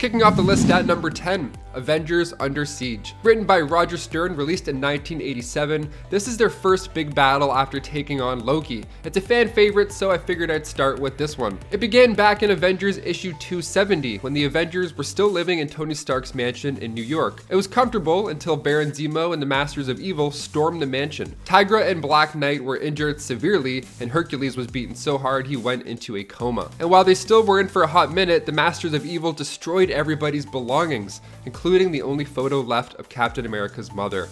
Kicking off the list at number 10, Avengers Under Siege. Written by Roger Stern, released in 1987, this is their first big battle after taking on Loki. It's a fan favorite, so I figured I'd start with this one. It began back in Avengers issue 270, when the Avengers were still living in Tony Stark's mansion in New York. It was comfortable until Baron Zemo and the Masters of Evil stormed the mansion. Tigra and Black Knight were injured severely, and Hercules was beaten so hard he went into a coma. And while they still were in for a hot minute, the Masters of Evil destroyed everybody's belongings, including the only photo left of Captain America's mother.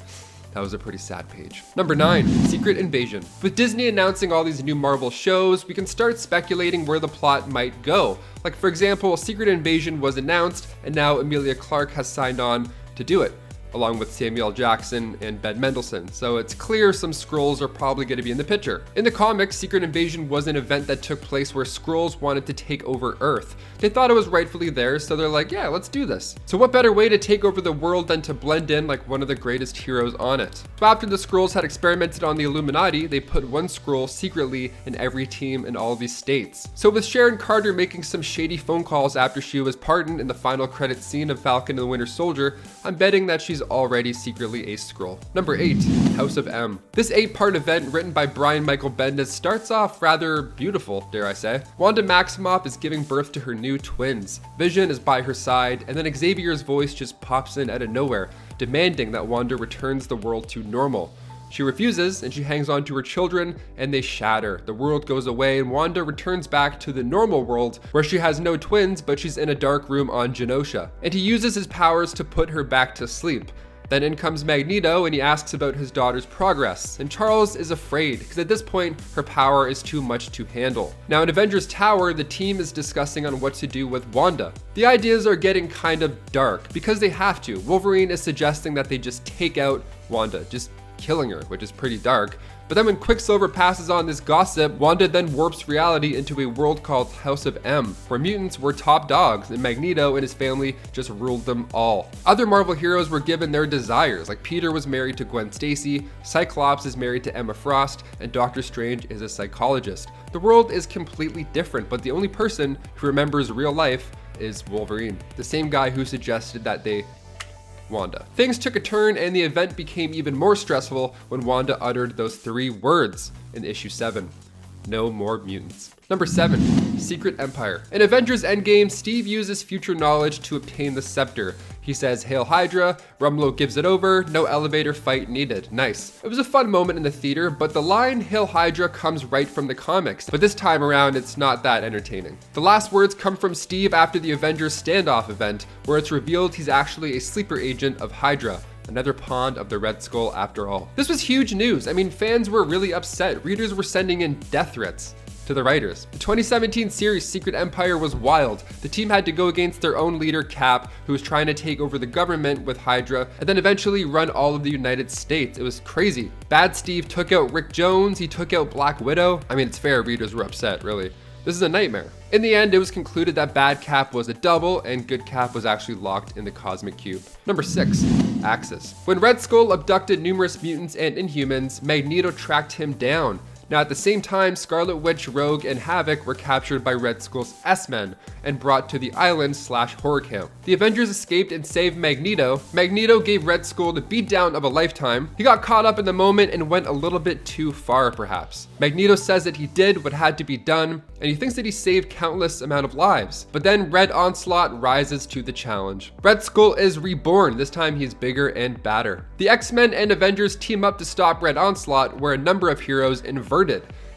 That was a pretty sad page. Number 9, Secret Invasion. With Disney announcing all these new Marvel shows, we can start speculating where the plot might go. Like, for example, Secret Invasion was announced, and now Emilia Clarke has signed on to do it, along with Samuel L. Jackson and Ben Mendelsohn, so it's clear some Skrulls are probably going to be in the picture. In the comics, Secret Invasion was an event that took place where Skrulls wanted to take over Earth. They thought it was rightfully theirs, so they're like, yeah, let's do this. So what better way to take over the world than to blend in like one of the greatest heroes on it? So after the Skrulls had experimented on the Illuminati, they put one Skrull secretly in every team in all these states. So with Sharon Carter making some shady phone calls after she was pardoned in the final credits scene of Falcon and the Winter Soldier, I'm betting that she's already secretly a Skrull. Number 8, House of M. This 8-part event written by Brian Michael Bendis starts off rather beautiful, dare I say. Wanda Maximoff is giving birth to her new twins. Vision is by her side, and then Xavier's voice just pops in out of nowhere, demanding that Wanda returns the world to normal. She refuses, and she hangs on to her children, and they shatter. The world goes away, and Wanda returns back to the normal world, where she has no twins, but she's in a dark room on Genosha. And he uses his powers to put her back to sleep. Then in comes Magneto, and he asks about his daughter's progress. And Charles is afraid, because at this point, her power is too much to handle. Now in Avengers Tower, the team is discussing on what to do with Wanda. The ideas are getting kind of dark, because they have to. Wolverine is suggesting that they just take out Wanda, just killing her, which is pretty dark. But then when Quicksilver passes on this gossip, Wanda then warps reality into a world called House of M, where mutants were top dogs, and Magneto and his family just ruled them all. Other Marvel heroes were given their desires, like Peter was married to Gwen Stacy, Cyclops is married to Emma Frost, and Doctor Strange is a psychologist. The world is completely different, but the only person who remembers real life is Wolverine, the same guy who suggested that they Wanda. Things took a turn, and the event became even more stressful when Wanda uttered those 3 words in issue 7. No more mutants. Number 7, Secret Empire. In Avengers Endgame, Steve uses future knowledge to obtain the scepter. He says, "Hail Hydra," Rumlow gives it over, no elevator fight needed. Nice. It was a fun moment in the theater, but the line "Hail Hydra" comes right from the comics, but this time around it's not that entertaining. The last words come from Steve after the Avengers standoff event, where it's revealed he's actually a sleeper agent of Hydra. Another pawn of the Red Skull after all. This was huge news. I mean, fans were really upset. Readers were sending in death threats to the writers. The 2017 series Secret Empire was wild. The team had to go against their own leader, Cap, who was trying to take over the government with Hydra, and then eventually run all of the United States. It was crazy. Bad Steve took out Rick Jones, he took out Black Widow. I mean, it's fair, readers were upset, really. This is a nightmare. In the end, it was concluded that Bad Cap was a double and Good Cap was actually locked in the Cosmic Cube. Number 6, Axis. When Red Skull abducted numerous mutants and Inhumans, Magneto tracked him down. Now at the same time, Scarlet Witch, Rogue, and Havoc were captured by Red Skull's S-Men and brought to the island / horror camp. The Avengers escaped and saved Magneto. Magneto gave Red Skull the beatdown of a lifetime. He got caught up in the moment and went a little bit too far, perhaps. Magneto says that he did what had to be done, and he thinks that he saved countless amount of lives. But then Red Onslaught rises to the challenge. Red Skull is reborn. This time he's bigger and badder. The X-Men and Avengers team up to stop Red Onslaught, where a number of heroes inverted.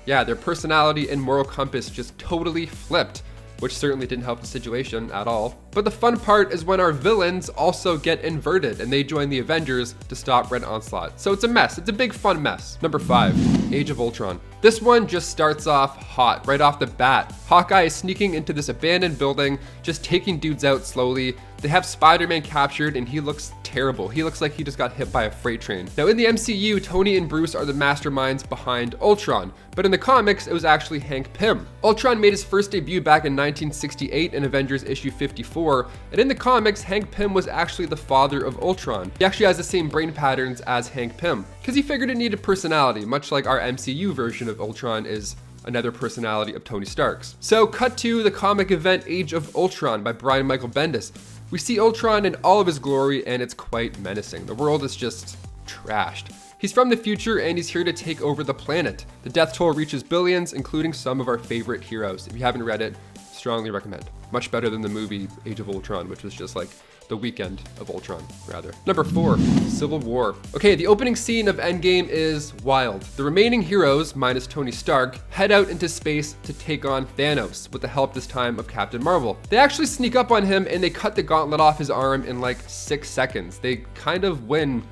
Yeah, their personality and moral compass just totally flipped, which certainly didn't help the situation at all. But the fun part is when our villains also get inverted and they join the Avengers to stop Red Onslaught. So it's a mess. It's a big fun mess. Number 5, Age of Ultron. This one just starts off hot right off the bat. Hawkeye is sneaking into this abandoned building, just taking dudes out slowly. They have Spider-Man captured and he looks terrible. He looks like he just got hit by a freight train. Now in the MCU, Tony and Bruce are the masterminds behind Ultron, but in the comics, it was actually Hank Pym. Ultron made his first debut back in 1968 in Avengers issue 54, and in the comics, Hank Pym was actually the father of Ultron. He actually has the same brain patterns as Hank Pym, because he figured it needed personality, much like our MCU version of Ultron is another personality of Tony Stark's. So cut to the comic event Age of Ultron by Brian Michael Bendis. We see Ultron in all of his glory, and it's quite menacing. The world is just trashed. He's from the future, and he's here to take over the planet. The death toll reaches billions, including some of our favorite heroes. If you haven't read it, strongly recommend. Much better than the movie Age of Ultron, which was just like the weekend of Ultron, rather. Number 4, Civil War. Okay, the opening scene of Endgame is wild. The remaining heroes, minus Tony Stark, head out into space to take on Thanos, with the help this time of Captain Marvel. They actually sneak up on him and they cut the gauntlet off his arm in like 6 seconds. They kind of win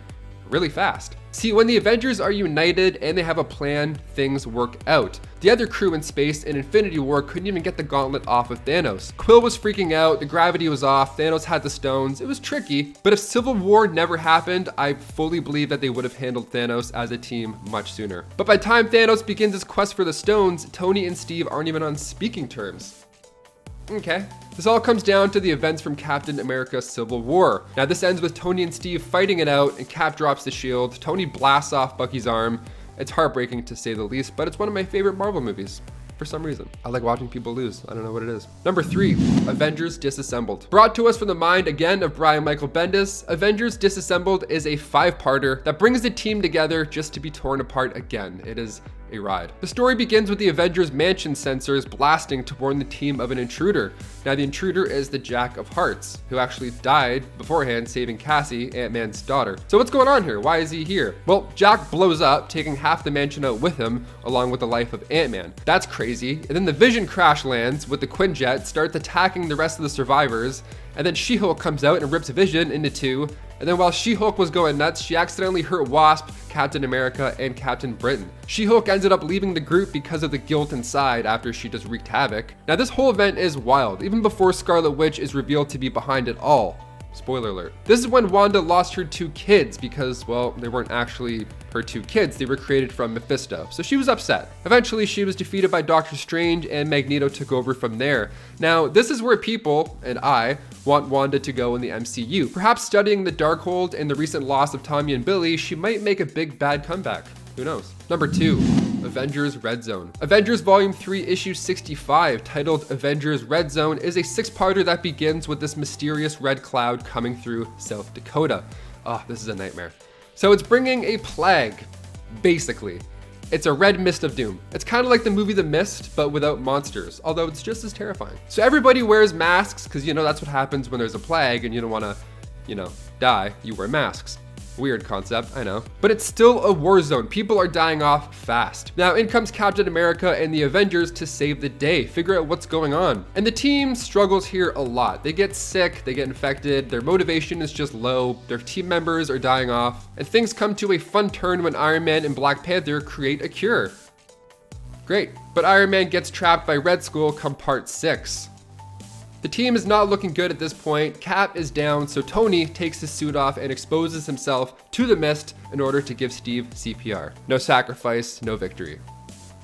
really fast. See, when the Avengers are united and they have a plan, things work out. The other crew in space in Infinity War couldn't even get the gauntlet off of Thanos. Quill was freaking out, the gravity was off, Thanos had the stones. It was tricky, but if Civil War never happened, I fully believe that they would have handled Thanos as a team much sooner. But by the time Thanos begins his quest for the stones, Tony and Steve aren't even on speaking terms. Okay. This all comes down to the events from Captain America Civil War. Now this ends with Tony and Steve fighting it out, and Cap drops the shield. Tony blasts off Bucky's arm. It's heartbreaking to say the least, but it's one of my favorite Marvel movies. For some reason. I like watching people lose. I don't know what it is. Number 3, Avengers Disassembled. Brought to us from the mind again of Brian Michael Bendis, Avengers Disassembled is a 5-parter that brings the team together just to be torn apart again. It is a ride. The story begins with the Avengers Mansion sensors blasting to warn the team of an intruder. Now the intruder is the Jack of Hearts, who actually died beforehand saving Cassie, Ant-Man's daughter. So what's going on here? Why is he here? Well, Jack blows up, taking half the mansion out with him, along with the life of Ant-Man. That's crazy. And then the Vision crash lands with the Quinjet, starts attacking the rest of the survivors, and then She-Hulk comes out and rips Vision into 2. And then while She-Hulk was going nuts, she accidentally hurt Wasp, Captain America, and Captain Britain. She-Hulk ended up leaving the group because of the guilt inside after she just wreaked havoc. Now this whole event is wild, even before Scarlet Witch is revealed to be behind it all. Spoiler alert. This is when Wanda lost her 2 kids because, well, they weren't actually her 2 kids. They were created from Mephisto. So she was upset. Eventually, she was defeated by Doctor Strange and Magneto took over from there. Now, this is where people, and I, want Wanda to go in the MCU. Perhaps studying the Darkhold and the recent loss of Tommy and Billy, she might make a big bad comeback. Who knows? Number 2, Avengers Red Zone. Avengers Volume 3, Issue 65, titled Avengers Red Zone, is a 6-parter that begins with this mysterious red cloud coming through South Dakota. Oh, this is a nightmare. So it's bringing a plague, basically. It's a red mist of doom. It's kind of like the movie The Mist, but without monsters, although it's just as terrifying. So everybody wears masks, because you know that's what happens when there's a plague and you don't want to, die. You wear masks. Weird concept, I know. But it's still a war zone. People are dying off fast. Now in comes Captain America and the Avengers to save the day, figure out what's going on. And the team struggles here a lot. They get sick, they get infected, their motivation is just low, their team members are dying off, and things come to a fun turn when Iron Man and Black Panther create a cure. Great, but Iron Man gets trapped by Red Skull come part 6. The team is not looking good at this point. Cap is down, so Tony takes his suit off and exposes himself to the mist in order to give Steve CPR. No sacrifice, no victory.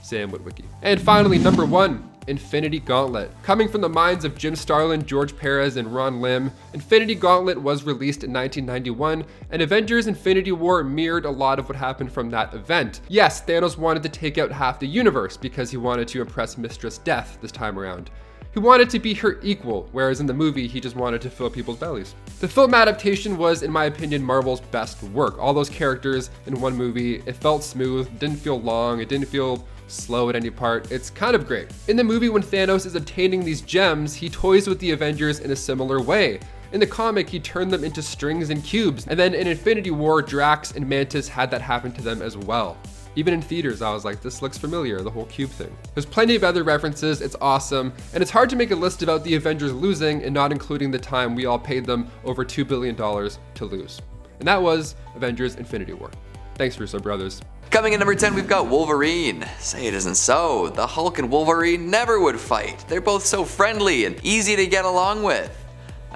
Sam Witwicky. And finally, number 1, Infinity Gauntlet. Coming from the minds of Jim Starlin, George Perez, and Ron Lim, Infinity Gauntlet was released in 1991, and Avengers Infinity War mirrored a lot of what happened from that event. Yes, Thanos wanted to take out half the universe because he wanted to impress Mistress Death this time around. He wanted to be her equal, whereas in the movie, he just wanted to fill people's bellies. The film adaptation was, in my opinion, Marvel's best work. All those characters in one movie, it felt smooth, didn't feel long, it didn't feel slow at any part. It's kind of great. In the movie, when Thanos is obtaining these gems, he toys with the Avengers in a similar way. In the comic, he turned them into strings and cubes, and then in Infinity War, Drax and Mantis had that happen to them as well. Even in theaters, I was like, this looks familiar, the whole cube thing. There's plenty of other references, it's awesome, and it's hard to make a list about the Avengers losing and not including the time we all paid them over $2 billion to lose. And that was Avengers Infinity War. Thanks, Russo brothers. Coming in number 10, we've got Wolverine. Say it isn't so. The Hulk and Wolverine never would fight. They're both so friendly and easy to get along with.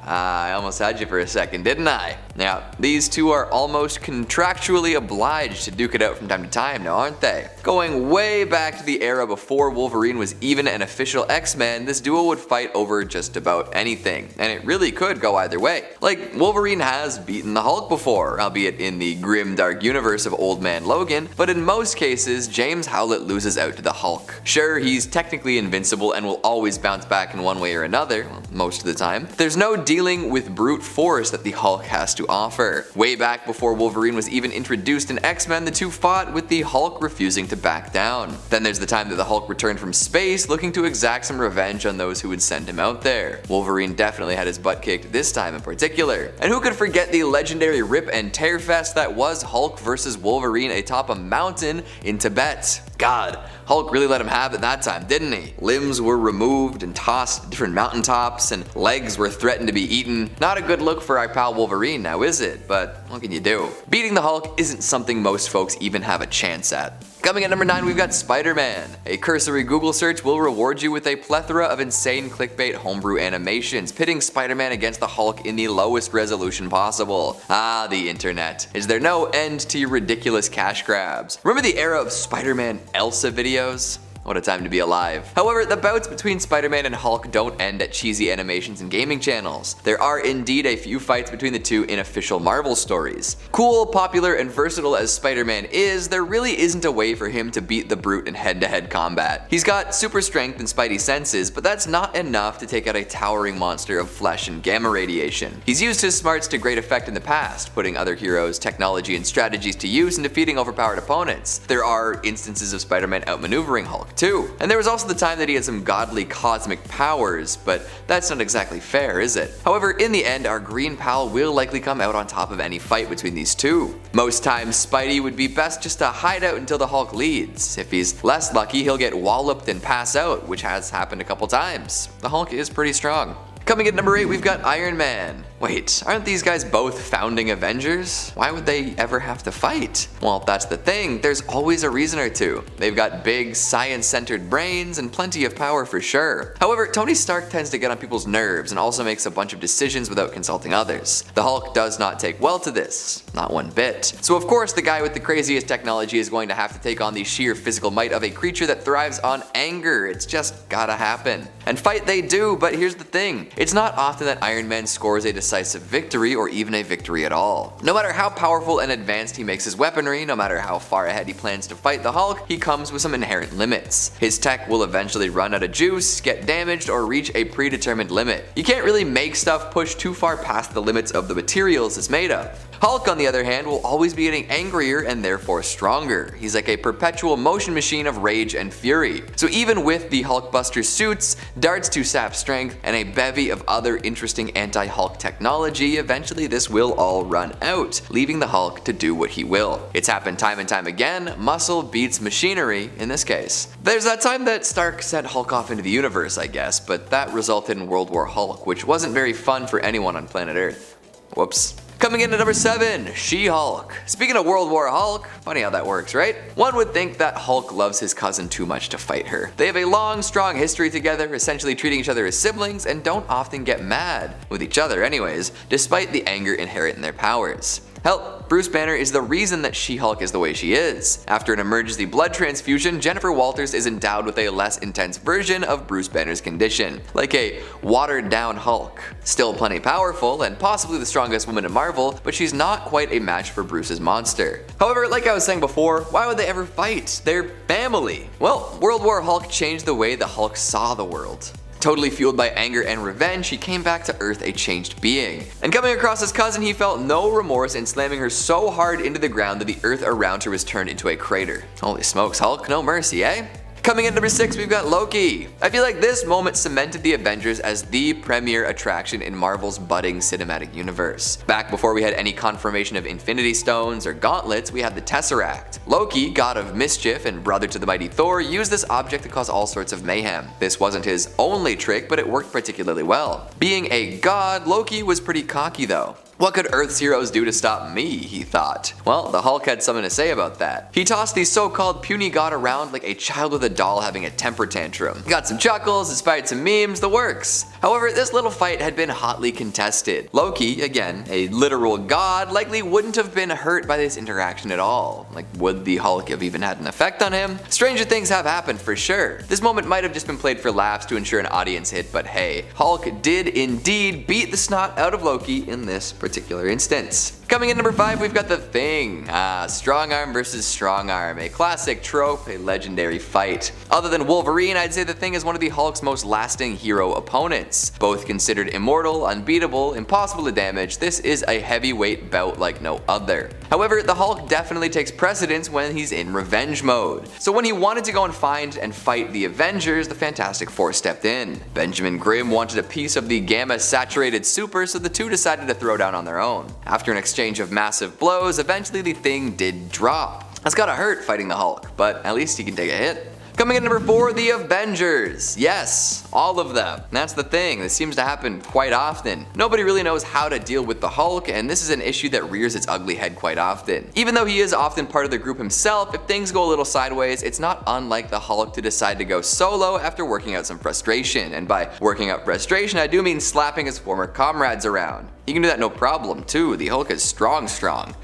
I almost had you for a second, didn't I? Now, these two are almost contractually obliged to duke it out from time to time now, aren't they? Going way back to the era before Wolverine was even an official X-Men, this duo would fight over just about anything, and it really could go either way. Like, Wolverine has beaten the Hulk before, albeit in the grim dark universe of Old Man Logan, but in most cases, James Howlett loses out to the Hulk. Sure, he's technically invincible and will always bounce back in one way or another, well, most of the time. There's no dealing with brute force that the Hulk has to offer. Way back before Wolverine was even introduced in X-Men, the two fought with the Hulk refusing to back down. Then there's the time that the Hulk returned from space looking to exact some revenge on those who would send him out there. Wolverine definitely had his butt kicked this time in particular. And who could forget the legendary rip and tear fest that was Hulk versus Wolverine atop a mountain in Tibet. God, Hulk really let him have it that time, didn't he? Limbs were removed and tossed to different mountaintops, and legs were threatened to be eaten. Not a good look for our pal Wolverine now, is it? But what can you do? Beating the Hulk isn't something most folks even have a chance at. Coming at number 9, we've got Spider-Man. A cursory Google search will reward you with a plethora of insane clickbait homebrew animations, pitting Spider-Man against the Hulk in the lowest resolution possible. Ah, the internet. Is there no end to your ridiculous cash grabs? Remember the era of Spider-Man Elsa videos? What a time to be alive. However, the bouts between Spider-Man and Hulk don't end at cheesy animations and gaming channels. There are indeed a few fights between the two in official Marvel stories. Cool, popular, and versatile as Spider-Man is, there really isn't a way for him to beat the Brute in head-to-head combat. He's got super strength and spidey senses, but that's not enough to take out a towering monster of flesh and gamma radiation. He's used his smarts to great effect in the past, putting other heroes' technology and strategies to use and defeating overpowered opponents. There are instances of Spider-Man outmaneuvering Hulk too. And there was also the time that he had some godly cosmic powers, but that's not exactly fair, is it? However, in the end, our green pal will likely come out on top of any fight between these two. Most times, Spidey would be best just to hide out until the Hulk leads. If he's less lucky, he'll get walloped and pass out, which has happened a couple times. The Hulk is pretty strong. Coming at number 8, we've got Iron Man. Wait, aren't these guys both founding Avengers? Why would they ever have to fight? Well, that's the thing, there's always a reason or two. They've got big, science-centered brains and plenty of power for sure. However, Tony Stark tends to get on people's nerves and also makes a bunch of decisions without consulting others. The Hulk does not take well to this, not one bit. So of course, the guy with the craziest technology is going to have to take on the sheer physical might of a creature that thrives on anger. It's just gotta happen. And fight they do, but here's the thing. It's not often that Iron Man scores a decisive victory or even a victory at all. No matter how powerful and advanced he makes his weaponry, no matter how far ahead he plans to fight the Hulk, he comes with some inherent limits. His tech will eventually run out of juice, get damaged, or reach a predetermined limit. You can't really make stuff push too far past the limits of the materials it's made of. Hulk, on the other hand, will always be getting angrier and therefore stronger. He's like a perpetual motion machine of rage and fury. So even with the Hulkbuster suits, darts to sap strength, and a bevy of other interesting anti-Hulk technology, eventually this will all run out, leaving the Hulk to do what he will. It's happened time and time again, muscle beats machinery in this case. There's that time that Stark sent Hulk off into the universe, I guess, but that resulted in World War Hulk, which wasn't very fun for anyone on planet Earth. Whoops. Coming in at number 7, She-Hulk. Speaking of World War Hulk, funny how that works, right? One would think that Hulk loves his cousin too much to fight her. They have a long, strong history together, essentially treating each other as siblings, and don't often get mad, with each other anyways, despite the anger inherent in their powers. Hell, Bruce Banner is the reason that She-Hulk is the way she is. After an emergency blood transfusion, Jennifer Walters is endowed with a less intense version of Bruce Banner's condition, like a watered down Hulk. Still plenty powerful and possibly the strongest woman in Marvel, but she's not quite a match for Bruce's monster. However, like I was saying before, why would they ever fight? They're family. Well, World War Hulk changed the way the Hulk saw the world. Totally fueled by anger and revenge, he came back to Earth a changed being. And coming across his cousin, he felt no remorse in slamming her so hard into the ground that the Earth around her was turned into a crater. Holy smokes, Hulk, no mercy, eh? Coming in number 6, we've got Loki. I feel like this moment cemented the Avengers as the premier attraction in Marvel's budding cinematic universe. Back before we had any confirmation of Infinity Stones or gauntlets, we had the Tesseract. Loki, god of mischief and brother to the mighty Thor, used this object to cause all sorts of mayhem. This wasn't his only trick, but it worked particularly well. Being a god, Loki was pretty cocky though. What could Earth's heroes do to stop me, he thought. Well, the Hulk had something to say about that. He tossed the so-called puny god around like a child with a doll having a temper tantrum. Got some chuckles, inspired some memes, the works. However, this little fight had been hotly contested. Loki, again, a literal god, likely wouldn't have been hurt by this interaction at all. Like, would the Hulk have even had an effect on him? Stranger things have happened for sure. This moment might have just been played for laughs to ensure an audience hit, but hey, Hulk did indeed beat the snot out of Loki in this particular instance. Coming in number 5, we've got The Thing. Strong arm versus strong arm. A classic trope, a legendary fight. Other than Wolverine, I'd say The Thing is one of the Hulk's most lasting hero opponents. Both considered immortal, unbeatable, impossible to damage, this is a heavyweight bout like no other. However, the Hulk definitely takes precedence when he's in revenge mode. So when he wanted to go and find and fight the Avengers, the Fantastic Four stepped in. Benjamin Grimm wanted a piece of the gamma-saturated super, so the two decided to throw down on their own. After an exchange of massive blows, eventually the Thing did drop. That's gotta hurt fighting the Hulk, but at least he can take a hit. Coming in number 4, the Avengers. Yes, all of them. That's the thing, this seems to happen quite often. Nobody really knows how to deal with the Hulk, and this is an issue that rears its ugly head quite often. Even though he is often part of the group himself, if things go a little sideways, it's not unlike the Hulk to decide to go solo after working out some frustration. And by working out frustration, I do mean slapping his former comrades around. He can do that no problem too, the Hulk is strong.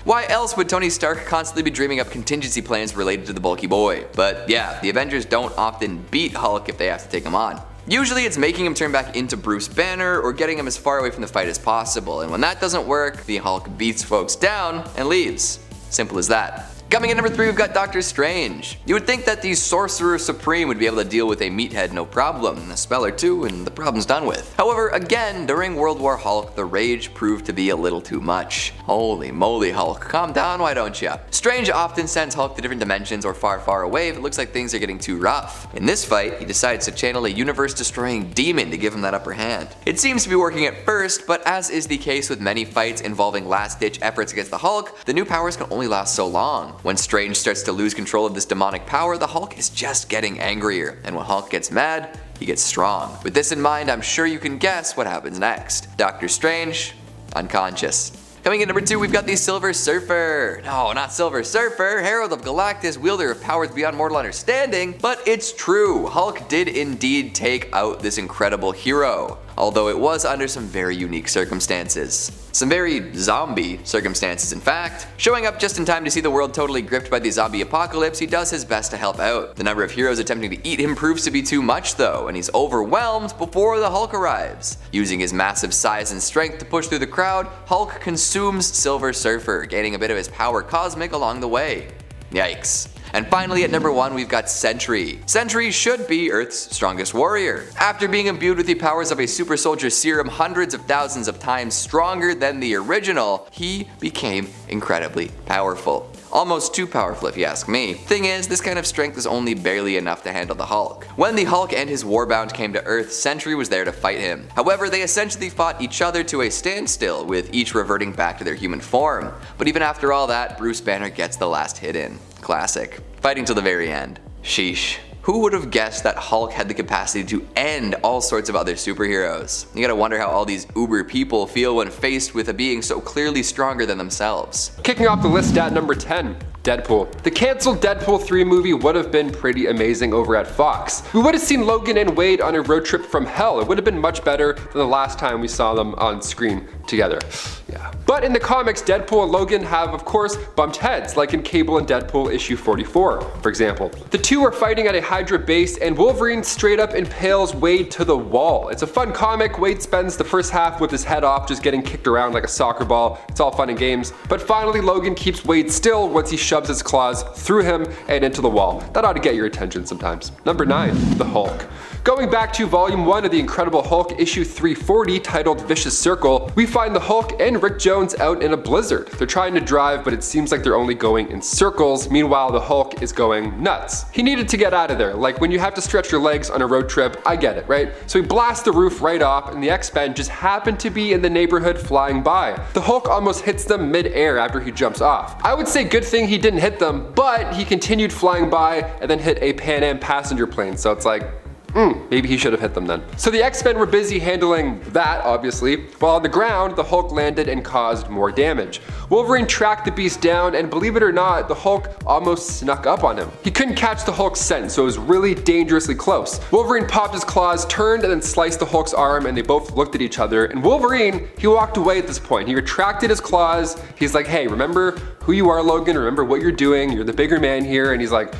Why else would Tony Stark constantly be dreaming up contingency plans related to the bulky boy? But yeah, the Avengers don't often beat Hulk if they have to take him on. Usually it's making him turn back into Bruce Banner or getting him as far away from the fight as possible, and when that doesn't work, the Hulk beats folks down and leaves. Simple as that. Coming in number 3, we've got Doctor Strange. You would think that the Sorcerer Supreme would be able to deal with a meathead no problem, a spell or two and the problem's done with. However, again, during World War Hulk, the rage proved to be a little too much. Holy moly Hulk, calm down why don't ya? Strange often sends Hulk to different dimensions or far away if it looks like things are getting too rough. In this fight, he decides to channel a universe-destroying demon to give him that upper hand. It seems to be working at first, but as is the case with many fights involving last-ditch efforts against the Hulk, the new powers can only last so long. When Strange starts to lose control of this demonic power, the Hulk is just getting angrier, and when Hulk gets mad, he gets strong. With this in mind, I'm sure you can guess what happens next. Doctor Strange, unconscious. Coming in number 2, we've got the Silver Surfer. No, not Silver Surfer, Herald of Galactus, wielder of powers beyond mortal understanding. But it's true, Hulk did indeed take out this incredible hero, although it was under some very unique circumstances. Some very zombie circumstances, in fact. Showing up just in time to see the world totally gripped by the zombie apocalypse, he does his best to help out. The number of heroes attempting to eat him proves to be too much though, and he's overwhelmed before the Hulk arrives. Using his massive size and strength to push through the crowd, Hulk consumes Silver Surfer, gaining a bit of his power cosmic along the way. Yikes. And finally at number 1, we've got Sentry. Sentry should be Earth's strongest warrior. After being imbued with the powers of a super soldier serum hundreds of thousands of times stronger than the original, he became incredibly powerful. Almost too powerful if you ask me. Thing is, this kind of strength is only barely enough to handle the Hulk. When the Hulk and his Warbound came to Earth, Sentry was there to fight him. However, they essentially fought each other to a standstill, with each reverting back to their human form. But even after all that, Bruce Banner gets the last hit in. Classic. Fighting till the very end. Sheesh. Who would have guessed that Hulk had the capacity to end all sorts of other superheroes? You gotta wonder how all these uber people feel when faced with a being so clearly stronger than themselves. Kicking off the list at number 10. Deadpool. The cancelled Deadpool 3 movie would have been pretty amazing over at Fox. We would have seen Logan and Wade on a road trip from hell. It would have been much better than the last time we saw them on screen together. Yeah. But in the comics, Deadpool and Logan have, of course, bumped heads, like in Cable and Deadpool issue 44, for example. The two are fighting at a Hydra base, and Wolverine straight up impales Wade to the wall. It's a fun comic. Wade spends the first half with his head off, just getting kicked around like a soccer ball. It's all fun and games. But finally, Logan keeps Wade still once he shoves his claws through him and into the wall. That ought to get your attention sometimes. Number 9, the Hulk. Going back to volume 1 of the Incredible Hulk issue 340 titled Vicious Circle, we find the Hulk and Rick Jones out in a blizzard. They're trying to drive, but it seems like they're only going in circles. Meanwhile, the Hulk is going nuts. He needed to get out of there. Like when you have to stretch your legs on a road trip, I get it, right? So he blasts the roof right off, and the X-Men just happen to be in the neighborhood flying by. The Hulk almost hits them mid-air after he jumps off. I would say good thing he didn't hit them, but he continued flying by and then hit a Pan Am passenger plane, so it's like, maybe he should have hit them then. So the X-Men were busy handling that, obviously, while on the ground, the Hulk landed and caused more damage. Wolverine tracked the beast down, and believe it or not, the Hulk almost snuck up on him. He couldn't catch the Hulk's scent, so it was really dangerously close. Wolverine popped his claws, turned, and then sliced the Hulk's arm, and they both looked at each other. And Wolverine, he walked away at this point. He retracted his claws. He's like, hey, remember who you are, Logan? Remember what you're doing. You're the bigger man here. And he's like,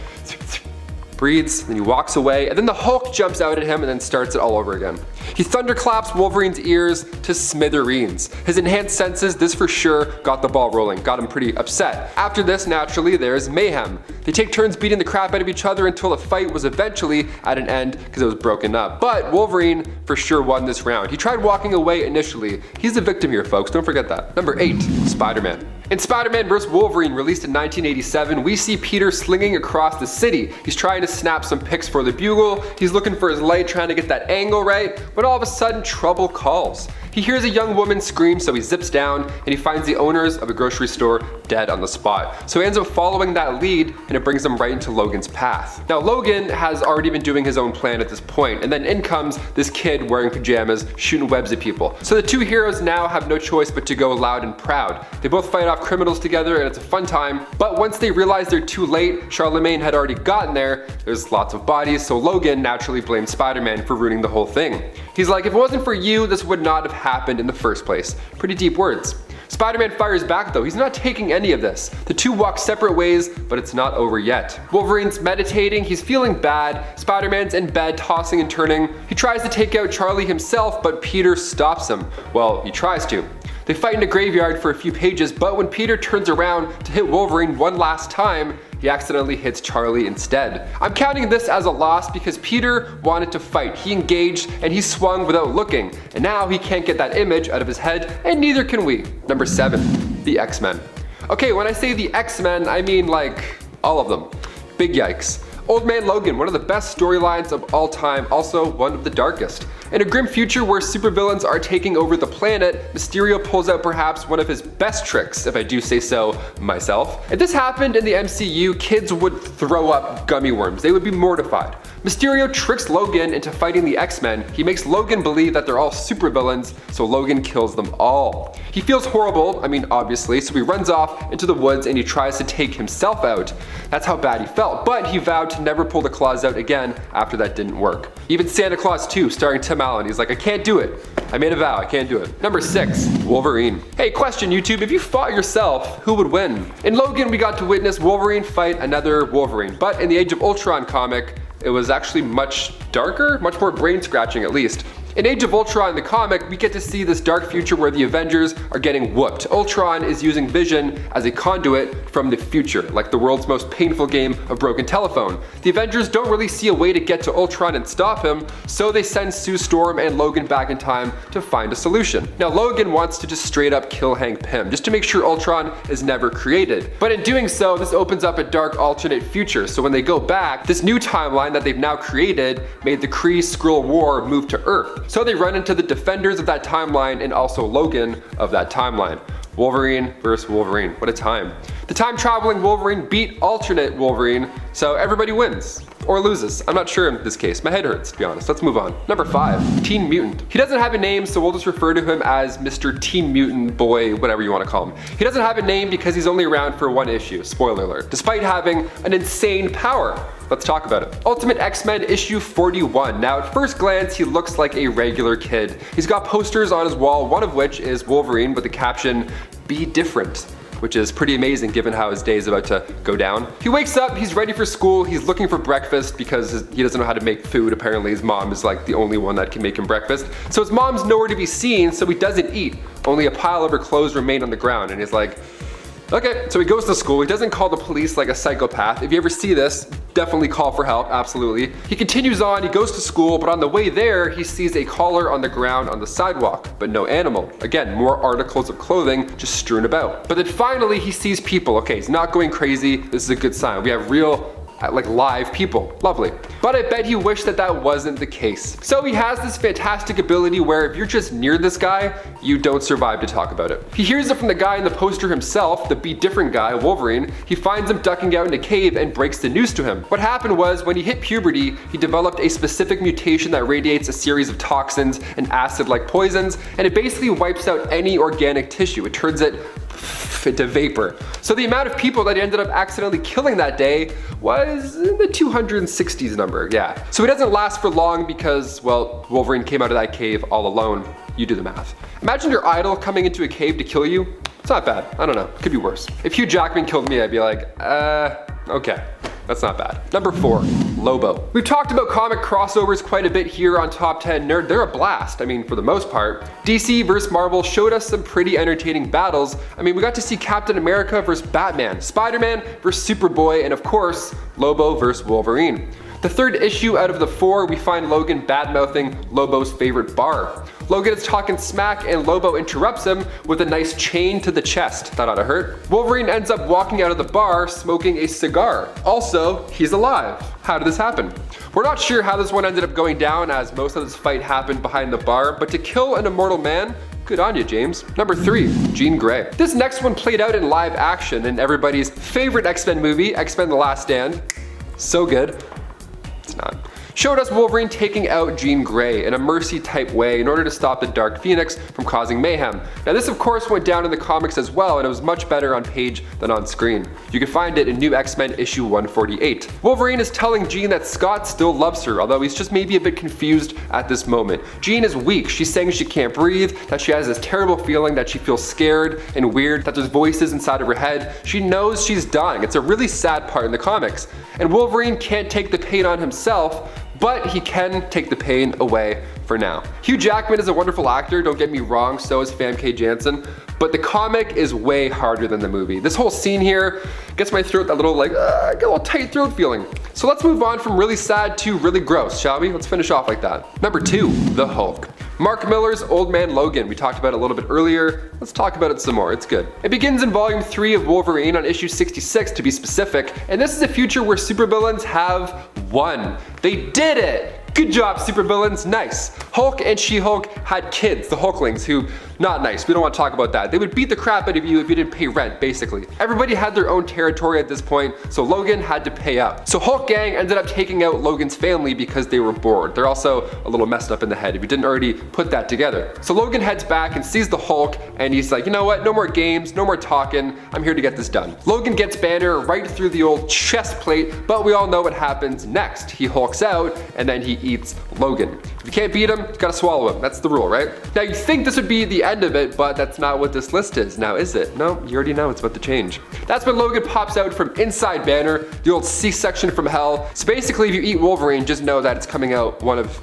breathes, then he walks away, and then the Hulk jumps out at him and then starts it all over again. He thunderclaps Wolverine's ears to smithereens. His enhanced senses, this for sure, got the ball rolling, got him pretty upset. After this, naturally, there's mayhem. They take turns beating the crap out of each other until the fight was eventually at an end because it was broken up. But Wolverine for sure won this round. He tried walking away initially. He's the victim here, folks, don't forget that. Number 8, Spider-Man. In Spider-Man vs. Wolverine, released in 1987, we see Peter slinging across the city. He's trying to snap some pics for the Bugle, he's looking for his light, trying to get that angle right, but all of a sudden trouble calls. He hears a young woman scream, so he zips down and he finds the owners of a grocery store dead on the spot. So he ends up following that lead and it brings him right into Logan's path. Now Logan has already been doing his own plan at this point, and then in comes this kid wearing pajamas shooting webs at people. So the two heroes now have no choice but to go loud and proud. They both fight off criminals together and it's a fun time, but once they realize they're too late, Charlemagne had already gotten there, there's lots of bodies, so Logan naturally blames Spider-Man for ruining the whole thing. He's like, if it wasn't for you, this would not have happened in the first place. Pretty deep words. Spider-Man fires back though, he's not taking any of this. The two walk separate ways, but it's not over yet. Wolverine's meditating, he's feeling bad, Spider-Man's in bed tossing and turning. He tries to take out Charlie himself, but Peter stops him. Well, he tries to. They fight in a graveyard for a few pages, but when Peter turns around to hit Wolverine one last time, he accidentally hits Charlie instead. I'm counting this as a loss because Peter wanted to fight. He engaged and he swung without looking, and now he can't get that image out of his head, and neither can we. Number 7, the X-Men. Okay, when I say the X-Men, I mean like all of them. Big yikes. Old Man Logan, one of the best storylines of all time, also one of the darkest. In a grim future where supervillains are taking over the planet, Mysterio pulls out perhaps one of his best tricks, if I do say so myself. If this happened in the MCU, kids would throw up gummy worms. They would be mortified. Mysterio tricks Logan into fighting the X-Men. He makes Logan believe that they're all supervillains, so Logan kills them all. He feels horrible, I mean obviously, so he runs off into the woods and he tries to take himself out. That's how bad he felt, but he vowed to never pull the claws out again after that didn't work. Even Santa Claus 2, starring Tim Allen, he's like, I can't do it. I made a vow, I can't do it. Number 6, Wolverine. Hey, question YouTube, if you fought yourself, who would win? In Logan, we got to witness Wolverine fight another Wolverine, but in the Age of Ultron comic, it was actually much darker, much more brain scratching at least. In Age of Ultron, the comic, we get to see this dark future where the Avengers are getting whooped. Ultron is using Vision as a conduit from the future, like the world's most painful game of broken telephone. The Avengers don't really see a way to get to Ultron and stop him, so they send Sue Storm and Logan back in time to find a solution. Now Logan wants to just straight up kill Hank Pym, just to make sure Ultron is never created. But in doing so, this opens up a dark alternate future, so when they go back, this new timeline that they've now created made the Kree-Skrull War move to Earth. So they run into the defenders of that timeline and also Logan of that timeline. Wolverine versus Wolverine, what a time. The time-traveling Wolverine beat alternate Wolverine, so everybody wins. Or loses, I'm not sure in this case. My head hurts, to be honest. Let's move on. Number 5, Teen Mutant. He doesn't have a name, so we'll just refer to him as Mr. Teen Mutant Boy, whatever you want to call him. He doesn't have a name because he's only around for one issue, spoiler alert, despite having an insane power. Let's talk about it. Ultimate X-Men issue 41. Now at first glance, he looks like a regular kid. He's got posters on his wall, one of which is Wolverine with the caption, "Be different," which is pretty amazing given how his day is about to go down. He wakes up, he's ready for school, he's looking for breakfast because he doesn't know how to make food. Apparently his mom is like the only one that can make him breakfast. So his mom's nowhere to be seen, so he doesn't eat. Only a pile of her clothes remain on the ground, and he's like, okay, so he goes to school. He doesn't call the police like a psychopath. If you ever see this, definitely call for help, absolutely. He continues on, he goes to school, but on the way there, he sees a collar on the ground on the sidewalk, but no animal. Again, more articles of clothing just strewn about. But then finally, he sees people. Okay, he's not going crazy. This is a good sign. We have real, like live people. Lovely. But I bet he wished that that wasn't the case. So he has this fantastic ability where if you're just near this guy, you don't survive to talk about it. He hears it from the guy in the poster himself, the Be Different guy, Wolverine. He finds him ducking out in a cave and breaks the news to him. What happened was when he hit puberty, he developed a specific mutation that radiates a series of toxins and acid-like poisons, and it basically wipes out any organic tissue. It turns it into vapor. So the amount of people that he ended up accidentally killing that day was in the 260s number, yeah. So he doesn't last for long because, well, Wolverine came out of that cave all alone. You do the math. Imagine your idol coming into a cave to kill you. It's not bad, I don't know, could be worse. If Hugh Jackman killed me, I'd be like, okay. That's not bad. Number 4, Lobo. We've talked about comic crossovers quite a bit here on Top 10 Nerd. They're a blast, I mean, for the most part. DC vs. Marvel showed us some pretty entertaining battles. I mean, we got to see Captain America vs. Batman, Spider-Man vs. Superboy, and of course, Lobo vs. Wolverine. The third issue out of the 4, we find Logan bad-mouthing Lobo's favorite bar. Logan is talking smack and Lobo interrupts him with a nice chain to the chest. That ought to hurt. Wolverine ends up walking out of the bar smoking a cigar. Also, he's alive. How did this happen? We're not sure how this one ended up going down, as most of this fight happened behind the bar, but to kill an immortal man, good on you, James. Number 3, Jean Grey. This next one played out in live action in everybody's favorite X-Men movie, X-Men The Last Stand. So good. It's not. Showed us Wolverine taking out Jean Grey in a mercy type way in order to stop the Dark Phoenix from causing mayhem. Now this of course went down in the comics as well, and it was much better on page than on screen. You can find it in New X-Men issue 148. Wolverine is telling Jean that Scott still loves her, although he's just maybe a bit confused at this moment. Jean is weak. She's saying she can't breathe, that she has this terrible feeling that she feels scared and weird, that there's voices inside of her head. She knows she's dying. It's a really sad part in the comics. And Wolverine can't take the pain on himself, but he can take the pain away for now. Hugh Jackman is a wonderful actor, don't get me wrong, so is Famke Janssen, but the comic is way harder than the movie. This whole scene here gets my throat that little get a little tight throat feeling. So let's move on from really sad to really gross, shall we? Let's finish off like that. Number 2, the Hulk. Mark Millar's Old Man Logan. We talked about it a little bit earlier. Let's talk about it some more, it's good. It begins in volume 3 of Wolverine on issue 66 to be specific, and this is a future where supervillains have won. They did it! Good job, supervillains, nice. Hulk and She-Hulk had kids, the Hulklings, who, not nice, we don't want to talk about that. They would beat the crap out of you if you didn't pay rent, basically. Everybody had their own territory at this point, so Logan had to pay up. So Hulk Gang ended up taking out Logan's family because they were bored. They're also a little messed up in the head if you didn't already put that together. So Logan heads back and sees the Hulk, and he's like, you know what, no more games, no more talking, I'm here to get this done. Logan gets Banner right through the old chest plate, but we all know what happens next. He hulks out, and then he eats Logan. If you can't beat him, you gotta swallow him. That's the rule, right? Now you'd think this would be the end of it, but that's not what this list is. Now is it? No, you already know it's about to change. That's when Logan pops out from inside Banner, the old C-section from hell. So basically, if you eat Wolverine, just know that it's coming out one of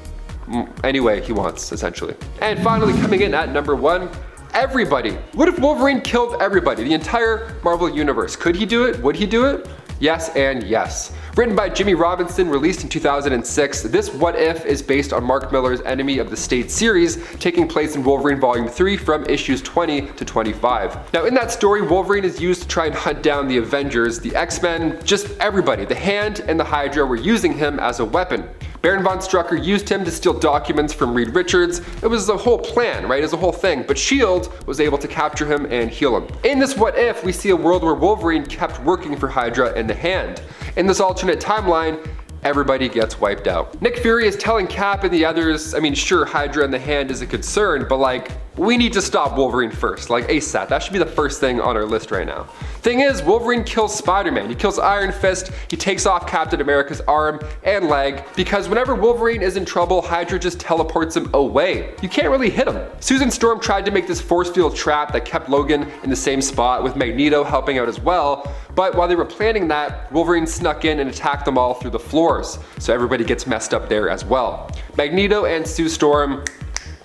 any way he wants, essentially. And finally, coming in at number 1, everybody. What if Wolverine killed everybody, the entire Marvel Universe? Could he do it? Would he do it? Yes and yes. Written by Jimmy Robinson, released in 2006, this What If is based on Mark Millar's Enemy of the State series, taking place in Wolverine Volume 3 from issues 20 to 25. Now in that story, Wolverine is used to try and hunt down the Avengers, the X-Men, just everybody. The Hand and the Hydra were using him as a weapon. Baron von Strucker used him to steal documents from Reed Richards. It was a whole plan, right? It was a whole thing. But S.H.I.E.L.D. was able to capture him and heal him. In this What If, we see a world where Wolverine kept working for Hydra and the Hand. In this alternate timeline, everybody gets wiped out. Nick Fury is telling Cap and the others, I mean, sure, Hydra and the Hand is a concern, but like, we need to stop Wolverine first, like ASAP. That should be the first thing on our list right now. Thing is, Wolverine kills Spider-Man. He kills Iron Fist, he takes off Captain America's arm and leg, because whenever Wolverine is in trouble, Hydra just teleports him away. You can't really hit him. Susan Storm tried to make this force field trap that kept Logan in the same spot, with Magneto helping out as well, but while they were planning that, Wolverine snuck in and attacked them all through the floors, so everybody gets messed up there as well. Magneto and Sue Storm,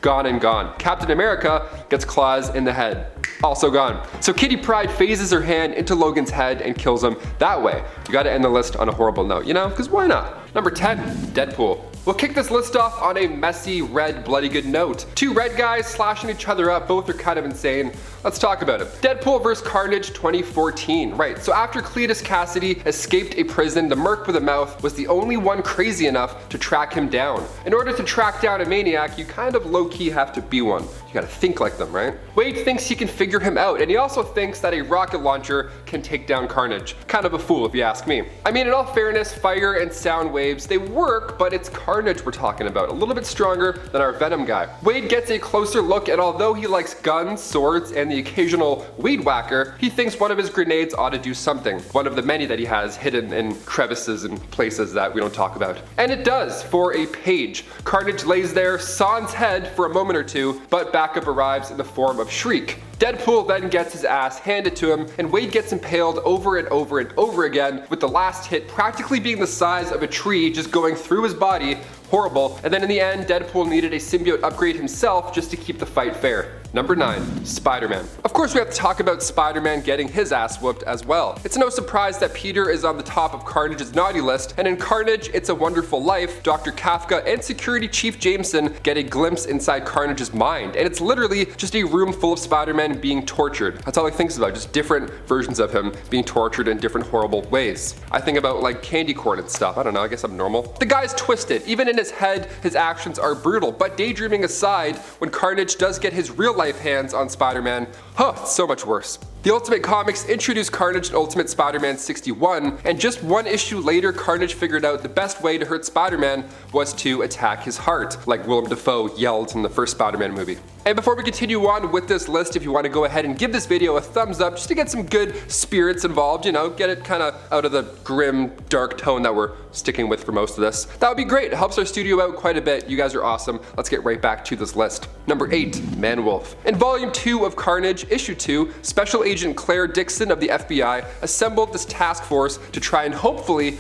gone and gone. Captain America gets claws in the head. Also gone. So Kitty Pryde phases her hand into Logan's head and kills him that way. You gotta end the list on a horrible note, you know? Because why not? Number 10, Deadpool. We'll kick this list off on a messy, red, bloody good note. 2 red guys slashing each other up, both are kind of insane. Let's talk about it. Deadpool vs. Carnage 2014. Right, so after Cletus Cassidy escaped a prison, the merc with a mouth was the only one crazy enough to track him down. In order to track down a maniac, you kind of low-key have to be one. You gotta think like them, right? Wade thinks he can figure him out, and he also thinks that a rocket launcher can take down Carnage. Kind of a fool if you ask me. I mean, in all fairness, fire and sound waves, they work, but it's Carnage we're talking about, a little bit stronger than our Venom guy. Wade gets a closer look, and although he likes guns, swords, and the occasional weed whacker, he thinks one of his grenades ought to do something. One of the many that he has hidden in crevices and places that we don't talk about. And it does, for a page. Carnage lays there, sans head for a moment or two, but backup arrives in the form of Shriek. Deadpool then gets his ass handed to him, and Wade gets impaled over and over and over again, with the last hit practically being the size of a tree just going through his body. Horrible. And then in the end, Deadpool needed a symbiote upgrade himself just to keep the fight fair. Number 9, Spider-Man. Of course we have to talk about Spider-Man getting his ass whooped as well. It's no surprise that Peter is on the top of Carnage's naughty list, and in Carnage, It's a Wonderful Life, Dr. Kafka and Security Chief Jameson get a glimpse inside Carnage's mind, and it's literally just a room full of Spider-Man being tortured. That's all he thinks about, just different versions of him being tortured in different horrible ways. I think about like candy corn and stuff, I don't know, I guess I'm normal. The guy's twisted, even in his head, his actions are brutal, but daydreaming aside, when Carnage does get his real life hands on Spider-Man, it's so much worse. The Ultimate Comics introduced Carnage in Ultimate Spider-Man 61, and just one issue later, Carnage figured out the best way to hurt Spider-Man was to attack his heart, like Willem Dafoe yelled in the first Spider-Man movie. And before we continue on with this list, if you want to go ahead and give this video a thumbs up just to get some good spirits involved, you know, get it kind of out of the grim, dark tone that we're sticking with for most of this, that would be great. It helps our studio out quite a bit. You guys are awesome. Let's get right back to this list. Number 8, Man-Wolf. In Volume 2 of Carnage, Issue 2, Special Agent Claire Dixon of the FBI assembled this task force to try and hopefully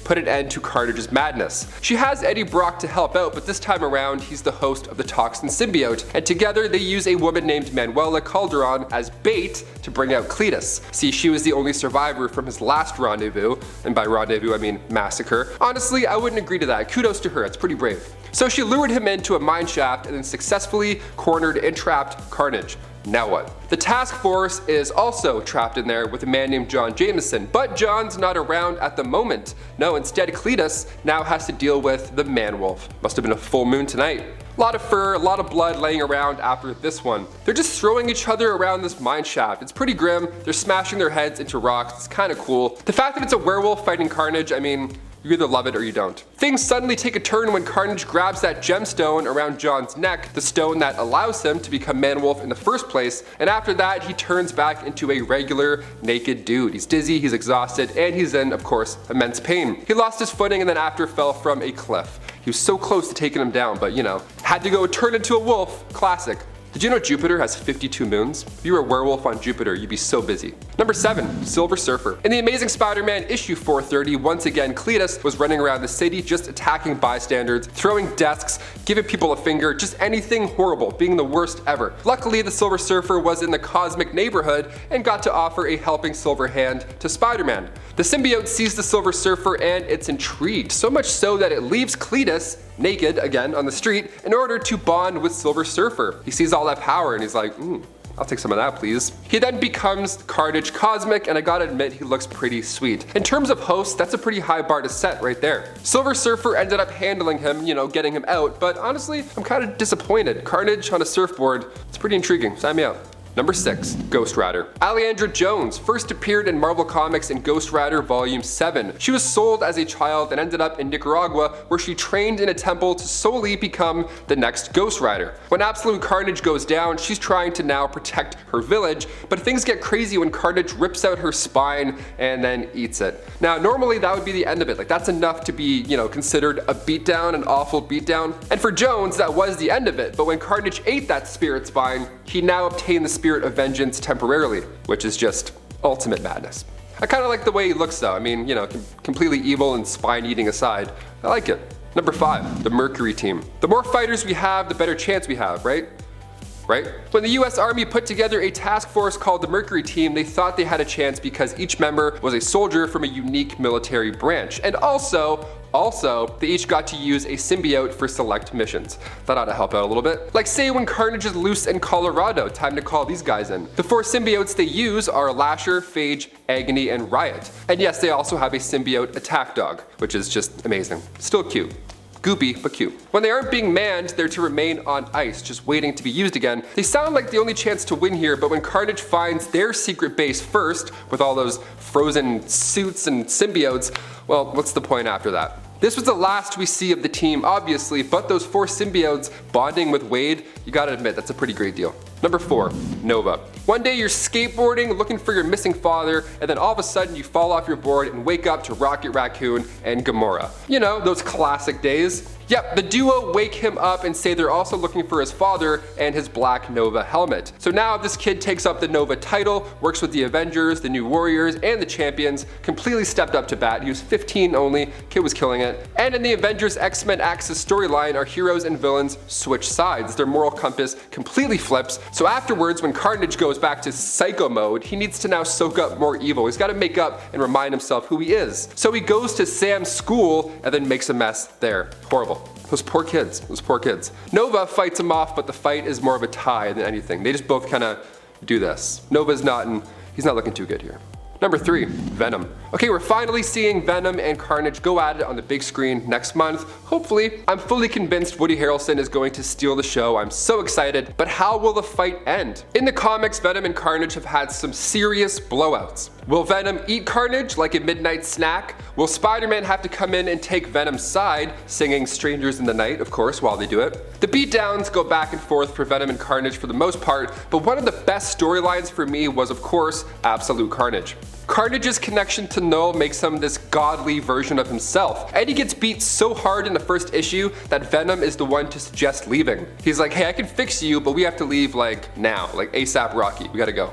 put an end to Carnage's madness. She has Eddie Brock to help out, but this time around he's the host of the Toxin symbiote, and together they use a woman named Manuela Calderon as bait to bring out Cletus. See, she was the only survivor from his last rendezvous, and by rendezvous I mean massacre. Honestly, I wouldn't agree to that. Kudos to her, it's pretty brave. So she lured him into a mine shaft and then successfully cornered and trapped Carnage. Now what? The task force is also trapped in there with a man named John Jameson, but John's not around at the moment. No, instead Cletus now has to deal with the Man-Wolf. Must have been a full moon tonight. A lot of fur, a lot of blood laying around after this one. They're just throwing each other around this mine shaft. It's pretty grim. They're smashing their heads into rocks. It's kind of cool. The fact that it's a werewolf fighting Carnage, I mean, you either love it or you don't. Things suddenly take a turn when Carnage grabs that gemstone around John's neck, the stone that allows him to become Man-Wolf in the first place, and after that he turns back into a regular naked dude. He's dizzy, he's exhausted, and he's in, of course, immense pain. He lost his footing and then after fell from a cliff. He was so close to taking him down, but you know, had to go turn into a wolf. Classic. Did you know Jupiter has 52 moons? If you were a werewolf on Jupiter, you'd be so busy. Number 7, Silver Surfer. In the Amazing Spider-Man issue 430, once again Cletus was running around the city just attacking bystanders, throwing desks, giving people a finger, just anything horrible, being the worst ever. Luckily, the Silver Surfer was in the cosmic neighborhood and got to offer a helping silver hand to Spider-Man. The symbiote sees the Silver Surfer and it's intrigued, so much so that it leaves Cletus naked again on the street in order to bond with Silver Surfer. He sees all that power and he's like, I'll take some of that, please. He then becomes Carnage Cosmic, and I gotta admit, he looks pretty sweet. In terms of hosts, that's a pretty high bar to set right there. Silver Surfer ended up handling him, you know, getting him out, but honestly, I'm kind of disappointed. Carnage on a surfboard, it's pretty intriguing. Sign me up. Number 6, Ghost Rider. Alejandra Jones first appeared in Marvel Comics in Ghost Rider Volume 7. She was sold as a child and ended up in Nicaragua, where she trained in a temple to solely become the next Ghost Rider. When absolute carnage goes down, she's trying to now protect her village, but things get crazy when Carnage rips out her spine and then eats it. Now, normally that would be the end of it. Like, that's enough to be, you know, considered a beatdown, an awful beatdown. And for Jones, that was the end of it. But when Carnage ate that spirit spine, he now obtained the spirit of vengeance temporarily, which is just ultimate madness. I kind of like the way he looks though. I mean, you know, completely evil and spine eating aside, I like it. Number 5, the Mercury team. The more fighters we have, the better chance we have, right? When the US Army put together a task force called the Mercury Team, they thought they had a chance because each member was a soldier from a unique military branch. And also, they each got to use a symbiote for select missions. That ought to help out a little bit. Like say when Carnage is loose in Colorado, time to call these guys in. The 4 symbiotes they use are Lasher, Phage, Agony, and Riot. And yes, they also have a symbiote attack dog, which is just amazing. Still cute. Goopy, but cute. When they aren't being manned, they're to remain on ice, just waiting to be used again. They sound like the only chance to win here, but when Carnage finds their secret base first, with all those frozen suits and symbiotes, well, what's the point after that? This was the last we see of the team, obviously, but those 4 symbiotes bonding with Wade, you gotta admit, that's a pretty great deal. Number 4, Nova. One day you're skateboarding, looking for your missing father, and then all of a sudden you fall off your board and wake up to Rocket Raccoon and Gamora. You know, those classic days. Yep, the duo wake him up and say they're also looking for his father and his black Nova helmet. So now this kid takes up the Nova title, works with the Avengers, the New Warriors, and the Champions, completely stepped up to bat. He was 15 only, kid was killing it. And in the Avengers X-Men Axis storyline, our heroes and villains switch sides. Their moral compass completely flips. So afterwards, when Carnage goes back to psycho mode, he needs to now soak up more evil. He's got to make up and remind himself who he is. So he goes to Sam's school and then makes a mess there. Horrible. Those poor kids. Those poor kids. Nova fights him off, but the fight is more of a tie than anything. They just both kind of do this. Nova's he's not looking too good here. Number 3, Venom. Okay, we're finally seeing Venom and Carnage go at it on the big screen next month. Hopefully, I'm fully convinced Woody Harrelson is going to steal the show. I'm so excited. But how will the fight end? In the comics, Venom and Carnage have had some serious blowouts. Will Venom eat Carnage like a midnight snack? Will Spider-Man have to come in and take Venom's side, singing Strangers in the Night, of course, while they do it? The beatdowns go back and forth for Venom and Carnage for the most part, but one of the best storylines for me was, of course, Absolute Carnage. Carnage's connection to Null makes him this godly version of himself, and he gets beat so hard in the first issue that Venom is the one to suggest leaving. He's like, hey, I can fix you, but we have to leave like now, like ASAP Rocky, we gotta go.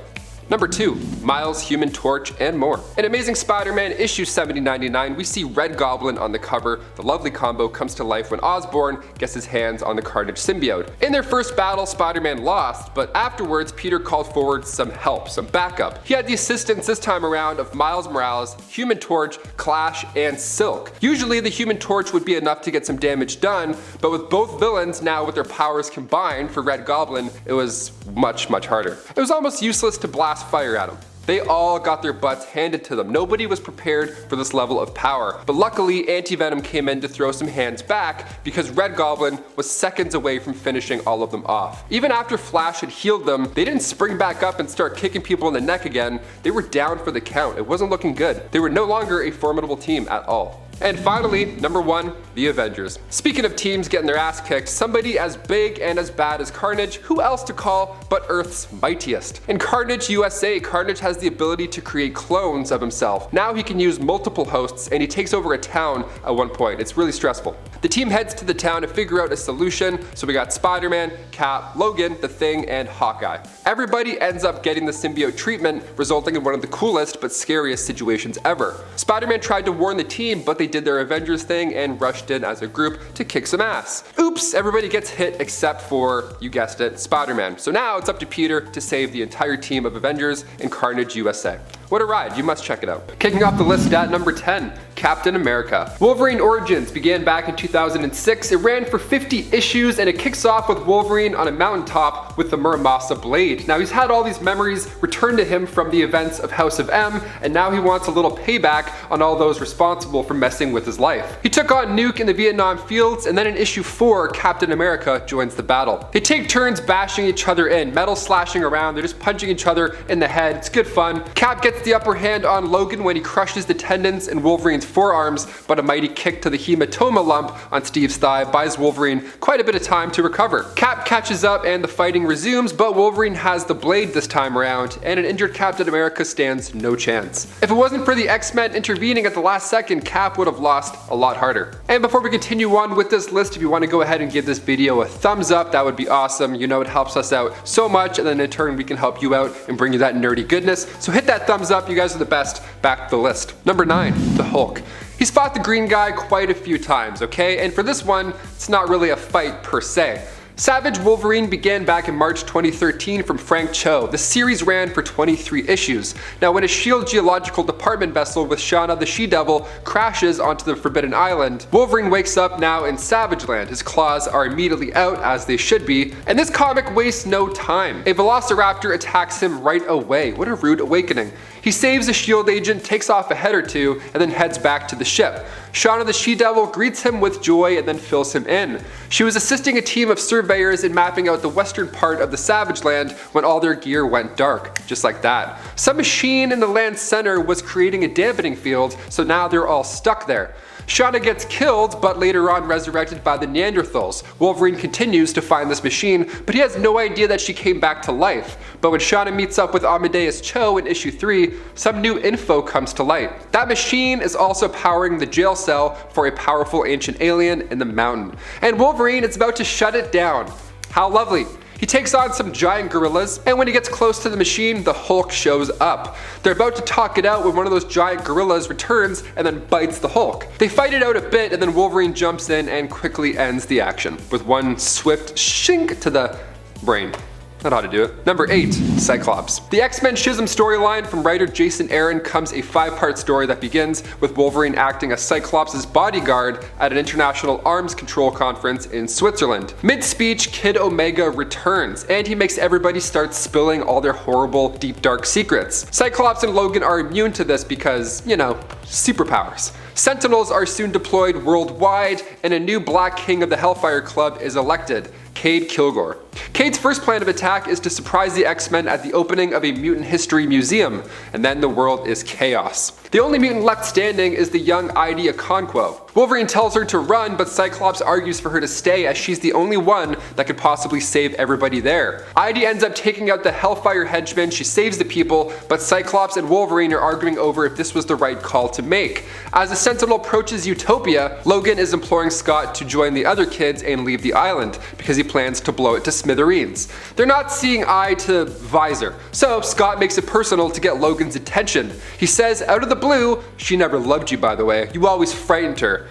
Number 2, Miles, Human Torch, and more. In Amazing Spider-Man issue 7099, we see Red Goblin on the cover. The lovely combo comes to life when Osborn gets his hands on the Carnage symbiote. In their first battle, Spider-Man lost, but afterwards Peter called forward some help, some backup. He had the assistance this time around of Miles Morales, Human Torch, Clash, and Silk. Usually the Human Torch would be enough to get some damage done, but with both villains now with their powers combined for Red Goblin, it was much, much harder. It was almost useless to blast fire at him. They all got their butts handed to them. Nobody was prepared for this level of power. But luckily, Anti-Venom came in to throw some hands back because Red Goblin was seconds away from finishing all of them off. Even after Flash had healed them, they didn't spring back up and start kicking people in the neck again. They were down for the count. It wasn't looking good. They were no longer a formidable team at all. And finally, number 1, the Avengers. Speaking of teams getting their ass kicked, somebody as big and as bad as Carnage, who else to call but Earth's mightiest? In Carnage USA, Carnage has the ability to create clones of himself. Now he can use multiple hosts and he takes over a town at one point. It's really stressful. The team heads to the town to figure out a solution, so we got Spider-Man, Cap, Logan, The Thing, and Hawkeye. Everybody ends up getting the symbiote treatment, resulting in one of the coolest but scariest situations ever. Spider-Man tried to warn the team, but they did their Avengers thing and rushed in as a group to kick some ass. Oops, everybody gets hit except for, you guessed it, Spider-Man. So now it's up to Peter to save the entire team of Avengers in Carnage USA. What a ride, you must check it out. Kicking off the list at number 10, Captain America. Wolverine Origins began back in 2006. It ran for 50 issues and it kicks off with Wolverine on a mountaintop with the Muramasa blade. Now he's had all these memories returned to him from the events of House of M, and now he wants a little payback on all those responsible for messing with his life. He took on Nuke in the Vietnam fields, and then in issue 4, Captain America joins the battle. They take turns bashing each other in, metal slashing around, they're just punching each other in the head. It's good fun. Cap gets the upper hand on Logan when he crushes the tendons in Wolverine's forearms, but a mighty kick to the hematoma lump on Steve's thigh buys Wolverine quite a bit of time to recover. Cap catches up and the fighting resumes, but Wolverine has the blade this time around, and an injured Captain America stands no chance. If it wasn't for the X-Men intervening at the last second, Cap would have lost a lot harder. And before we continue on with this list, if you want to go ahead and give this video a thumbs up, that would be awesome. You know it helps us out so much, and then in turn we can help you out and bring you that nerdy goodness. So hit that thumbs up, you guys are the best. Back to the list. Number 9, the Hulk. He's fought the green guy quite a few times, okay? And for this one, it's not really a fight per se. Savage Wolverine began back in March 2013 from Frank Cho. The series ran for 23 issues. Now when a S.H.I.E.L.D. Geological Department vessel with Shauna the She-Devil crashes onto the Forbidden Island, Wolverine wakes up now in Savage Land. His claws are immediately out, as they should be, and this comic wastes no time. A Velociraptor attacks him right away. What a rude awakening. He saves a S.H.I.E.L.D. agent, takes off a head or two, and then heads back to the ship. Shauna the She-Devil greets him with joy and then fills him in. She was assisting a team of surveyors in mapping out the western part of the Savage Land when all their gear went dark, just like that. Some machine in the land's center was creating a dampening field, so now they're all stuck there. Shauna gets killed, but later on resurrected by the Neanderthals. Wolverine continues to find this machine, but he has no idea that she came back to life. But when Shauna meets up with Amadeus Cho in issue 3, some new info comes to light. That machine is also powering the jail cell for a powerful ancient alien in the mountain. And Wolverine is about to shut it down. How lovely. He takes on some giant gorillas, and when he gets close to the machine, the Hulk shows up. They're about to talk it out when one of those giant gorillas returns and then bites the Hulk. They fight it out a bit, and then Wolverine jumps in and quickly ends the action with one swift shink to the brain. That ought to do it. Number 8, Cyclops. The X-Men Schism storyline from writer Jason Aaron comes a 5-part story that begins with Wolverine acting as Cyclops' bodyguard at an international arms control conference in Switzerland. Mid-speech, Kid Omega returns, and he makes everybody start spilling all their horrible, deep, dark secrets. Cyclops and Logan are immune to this because, you know, superpowers. Sentinels are soon deployed worldwide, and a new Black King of the Hellfire Club is elected, Cade Kilgore. Cade's first plan of attack is to surprise the X-Men at the opening of a mutant history museum, and then the world is chaos. The only mutant left standing is the young Ida Okonkwo. Wolverine tells her to run, but Cyclops argues for her to stay as she's the only one that could possibly save everybody there. Ida ends up taking out the Hellfire henchmen, she saves the people, but Cyclops and Wolverine are arguing over if this was the right call to make. As the Sentinel approaches Utopia, Logan is imploring Scott to join the other kids and leave the island, because he plans to blow it to smithereens. They're not seeing eye to visor, so Scott makes it personal to get Logan's attention. He says, out of the blue, "She never loved you, by the way. You always frightened her."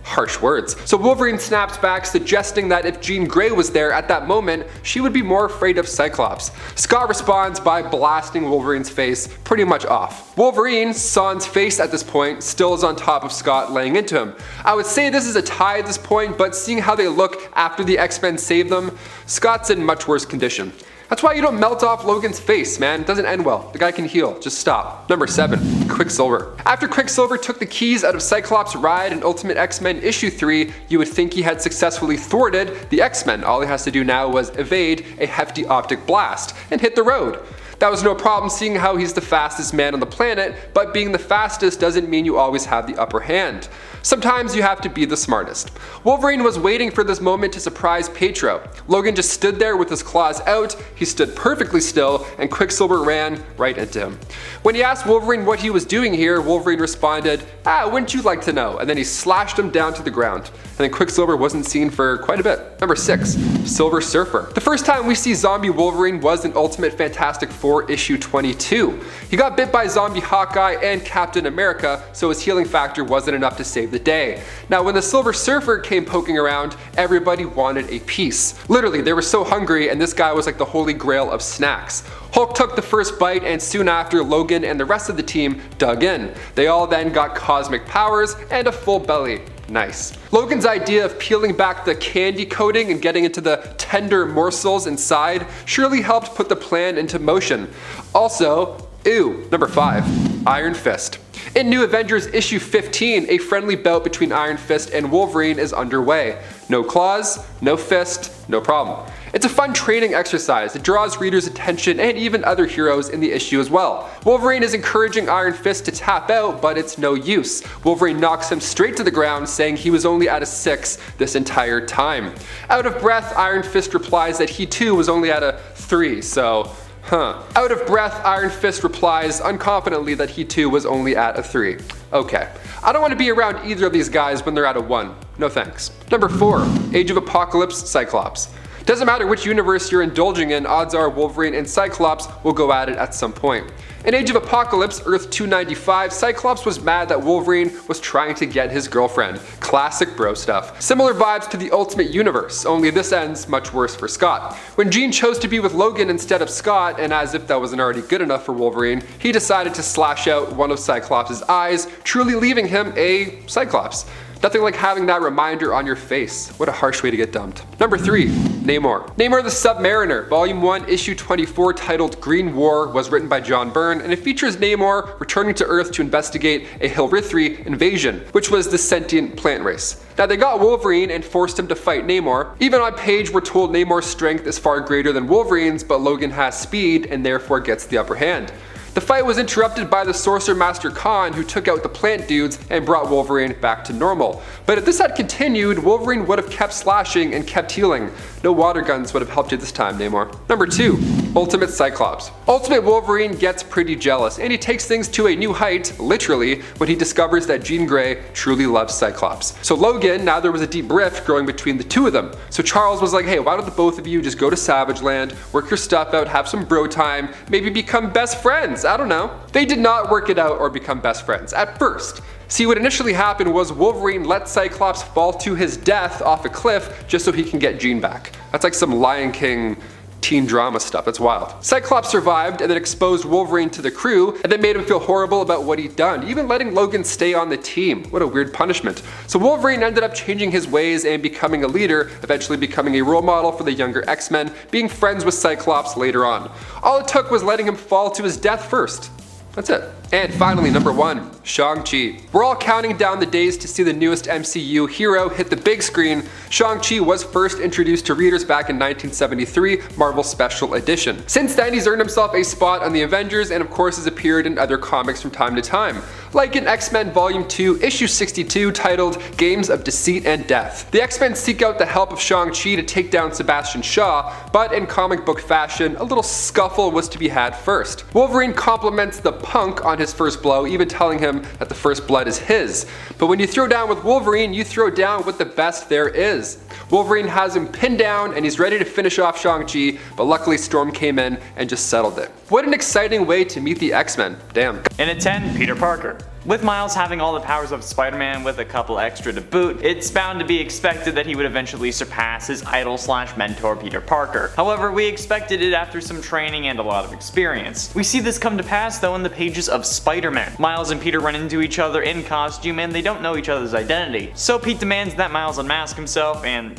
Harsh words. So Wolverine snaps back, suggesting that if Jean Grey was there at that moment, she would be more afraid of Cyclops. Scott responds by blasting Wolverine's face pretty much off. Wolverine, sans face at this point, still is on top of Scott, laying into him. I would say this is a tie at this point, but seeing how they look after the X-Men save them, Scott's in much worse condition. That's why you don't melt off Logan's face, man. It doesn't end well. The guy can heal. Just stop. Number 7, Quicksilver. After Quicksilver took the keys out of Cyclops' ride in Ultimate X-Men issue 3, you would think he had successfully thwarted the X-Men. All he has to do now was evade a hefty optic blast and hit the road. That was no problem seeing how he's the fastest man on the planet, but being the fastest doesn't mean you always have the upper hand. Sometimes you have to be the smartest. Wolverine was waiting for this moment to surprise Pietro. Logan just stood there with his claws out, he stood perfectly still, and Quicksilver ran right into him. When he asked Wolverine what he was doing here, Wolverine responded, wouldn't you like to know? And then he slashed him down to the ground. And then Quicksilver wasn't seen for quite a bit. Number 6, Silver Surfer. The first time we see zombie Wolverine was in Ultimate Fantastic Four issue 22. He got bit by zombie Hawkeye and Captain America, so his healing factor wasn't enough to save the day. Now when the Silver Surfer came poking around, everybody wanted a piece. Literally, they were so hungry, and this guy was like the holy grail of snacks. Hulk took the first bite, and soon after, Logan and the rest of the team dug in. They all then got cosmic powers and a full belly. Nice. Logan's idea of peeling back the candy coating and getting into the tender morsels inside surely helped put the plan into motion. Also, Number 5, Iron Fist. In New Avengers issue 15, a friendly bout between Iron Fist and Wolverine is underway. No claws, no fist, no problem. It's a fun training exercise. It draws readers' attention and even other heroes in the issue as well. Wolverine is encouraging Iron Fist to tap out, but it's no use. Wolverine knocks him straight to the ground, saying he was only at a 6 this entire time. Out of breath, Iron Fist replies that he too was only at a 3, so Out of breath, Iron Fist replies unconfidently that he too was only at a 3. Okay. I don't want to be around either of these guys when they're at a 1. No thanks. Number 4, Age of Apocalypse Cyclops. Doesn't matter which universe you're indulging in, odds are Wolverine and Cyclops will go at it at some point. In Age of Apocalypse, Earth 295, Cyclops was mad that Wolverine was trying to get his girlfriend. Classic bro stuff. Similar vibes to the Ultimate Universe, only this ends much worse for Scott. When Jean chose to be with Logan instead of Scott, and as if that wasn't already good enough for Wolverine, he decided to slash out one of Cyclops' eyes, truly leaving him a Cyclops. Nothing like having that reminder on your face. What a harsh way to get dumped. Number 3, Namor. Namor the Submariner, Volume 1, Issue 24, titled Green War, was written by John Byrne, and it features Namor returning to Earth to investigate a Hilrithri invasion, which was the sentient plant race. Now they got Wolverine and forced him to fight Namor. Even on page we're told Namor's strength is far greater than Wolverine's, but Logan has speed and therefore gets the upper hand. The fight was interrupted by the Sorcerer Master Khan, who took out the plant dudes and brought Wolverine back to normal. But if this had continued, Wolverine would have kept slashing and kept healing. No water guns would have helped you this time, Namor. Number 2. Ultimate Cyclops. Ultimate Wolverine gets pretty jealous, and he takes things to a new height, literally, when he discovers that Jean Grey truly loves Cyclops. So Logan, now there was a deep rift growing between the two of them. So Charles was like, hey, why don't the both of you just go to Savage Land, work your stuff out, have some bro time, maybe become best friends, I don't know. They did not work it out or become best friends, at first. See, what initially happened was Wolverine let Cyclops fall to his death off a cliff just so he can get Jean back. That's like some Lion King teen drama stuff, that's wild. Cyclops survived and then exposed Wolverine to the crew and then made him feel horrible about what he'd done, even letting Logan stay on the team. What a weird punishment. So Wolverine ended up changing his ways and becoming a leader, eventually becoming a role model for the younger X-Men, being friends with Cyclops later on. All it took was letting him fall to his death first. That's it. And finally, number 1, Shang-Chi. We're all counting down the days to see the newest MCU hero hit the big screen. Shang-Chi was first introduced to readers back in 1973, Marvel Special Edition. Since then, he's earned himself a spot on the Avengers and of course has appeared in other comics from time to time, like in X-Men Volume 2, Issue 62, titled Games of Deceit and Death. The X-Men seek out the help of Shang-Chi to take down Sebastian Shaw, but in comic book fashion, a little scuffle was to be had first. Wolverine compliments the punk on his first blow, even telling him that the first blood is his. But when you throw down with Wolverine, you throw down with the best there is. Wolverine has him pinned down and he's ready to finish off Shang-Chi, but luckily Storm came in and just settled it. What an exciting way to meet the X-Men, damn. And at 10, Peter Parker. With Miles having all the powers of Spider-Man with a couple extra to boot, it's bound to be expected that he would eventually surpass his idol/mentor Peter Parker. However, we expected it after some training and a lot of experience. We see this come to pass though in the pages of Spider-Man. Miles and Peter run into each other in costume and they don't know each other's identity. So Pete demands that Miles unmask himself and,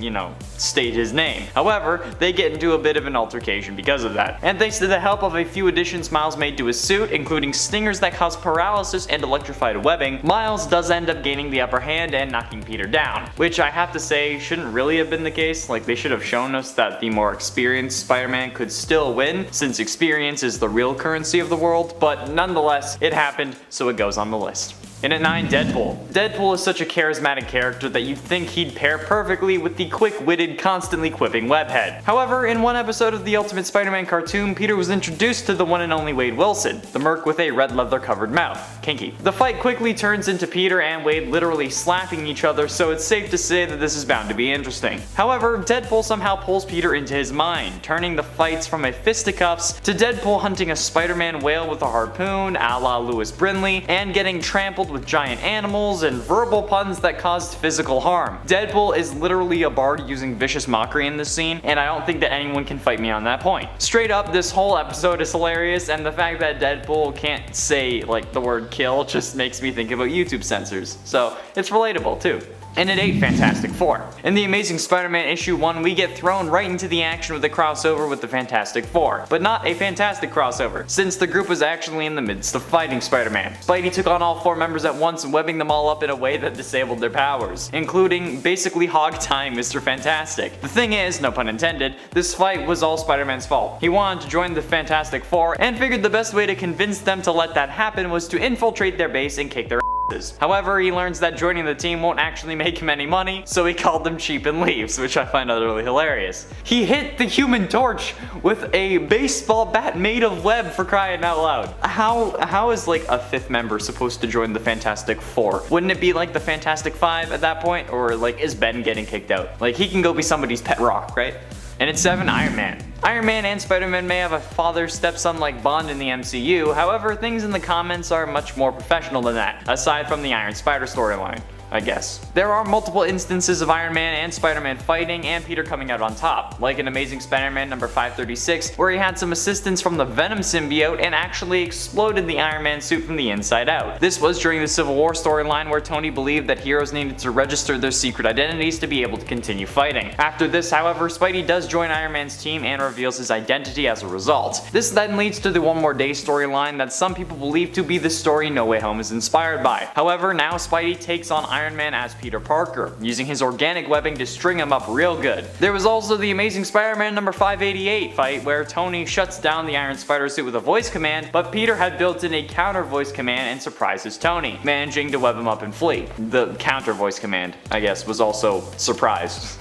state his name. However, they get into a bit of an altercation because of that. And thanks to the help of a few additions Miles made to his suit, including stingers that cause paralysis and electrified webbing, Miles does end up gaining the upper hand and knocking Peter down, which I have to say shouldn't really have been the case. Like, they should have shown us that the more experienced Spider-Man could still win, since experience is the real currency of the world, but nonetheless, it happened, so it goes on the list. And at 9, Deadpool. Deadpool is such a charismatic character that you'd think he'd pair perfectly with the quick-witted, constantly quipping Webhead. However, in one episode of the Ultimate Spider-Man cartoon, Peter was introduced to the one and only Wade Wilson, the merc with a red leather-covered mouth. Kinky. The fight quickly turns into Peter and Wade literally slapping each other, so it's safe to say that this is bound to be interesting. However, Deadpool somehow pulls Peter into his mind, turning the fights from a fisticuffs to Deadpool hunting a Spider-Man whale with a harpoon, a la Louis Brindley, and getting trampled with giant animals and verbal puns that caused physical harm. Deadpool is literally a bard using vicious mockery in this scene, and I don't think that anyone can fight me on that point. Straight up, this whole episode is hilarious, and the fact that Deadpool can't say the word kill just makes me think about YouTube censors. So it's relatable too. And at 8, Fantastic Four. In the Amazing Spider-Man issue 1, we get thrown right into the action with a crossover with the Fantastic Four. But not a fantastic crossover, since the group was actually in the midst of fighting Spider-Man. Spidey took on all 4 members at once, webbing them all up in a way that disabled their powers, including basically hog-tying Mr. Fantastic. The thing is, no pun intended, this fight was all Spider-Man's fault. He wanted to join the Fantastic Four, and figured the best way to convince them to let that happen was to infiltrate their base and kick their asses. However, he learns that joining the team won't actually make him any money, so he called them cheap and leaves, which I find utterly hilarious. He hit the Human Torch with a baseball bat made of web, for crying out loud. How is a 5th member supposed to join the Fantastic Four? Wouldn't it be like the Fantastic Five at that point? Or is Ben getting kicked out? He can go be somebody's pet rock, right? And at 7, Iron Man. Iron Man and Spider-Man may have a father-stepson-like bond in the MCU, however, things in the comments are much more professional than that, aside from the Iron Spider storyline, I guess. There are multiple instances of Iron Man and Spider-Man fighting and Peter coming out on top, like in Amazing Spider-Man number 536, where he had some assistance from the Venom symbiote and actually exploded the Iron Man suit from the inside out. This was during the Civil War storyline where Tony believed that heroes needed to register their secret identities to be able to continue fighting. After this, however, Spidey does join Iron Man's team and reveals his identity as a result. This then leads to the One More Day storyline that some people believe to be the story No Way Home is inspired by. However, now Spidey takes on Iron Man as Peter Parker, using his organic webbing to string him up real good. There was also the Amazing Spider-Man number 588 fight where Tony shuts down the Iron Spider suit with a voice command, but Peter had built in a counter voice command and surprises Tony, managing to web him up and flee. The counter voice command, I guess, was also surprised.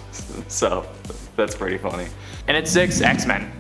So, that's pretty funny. And at 6, X-Men.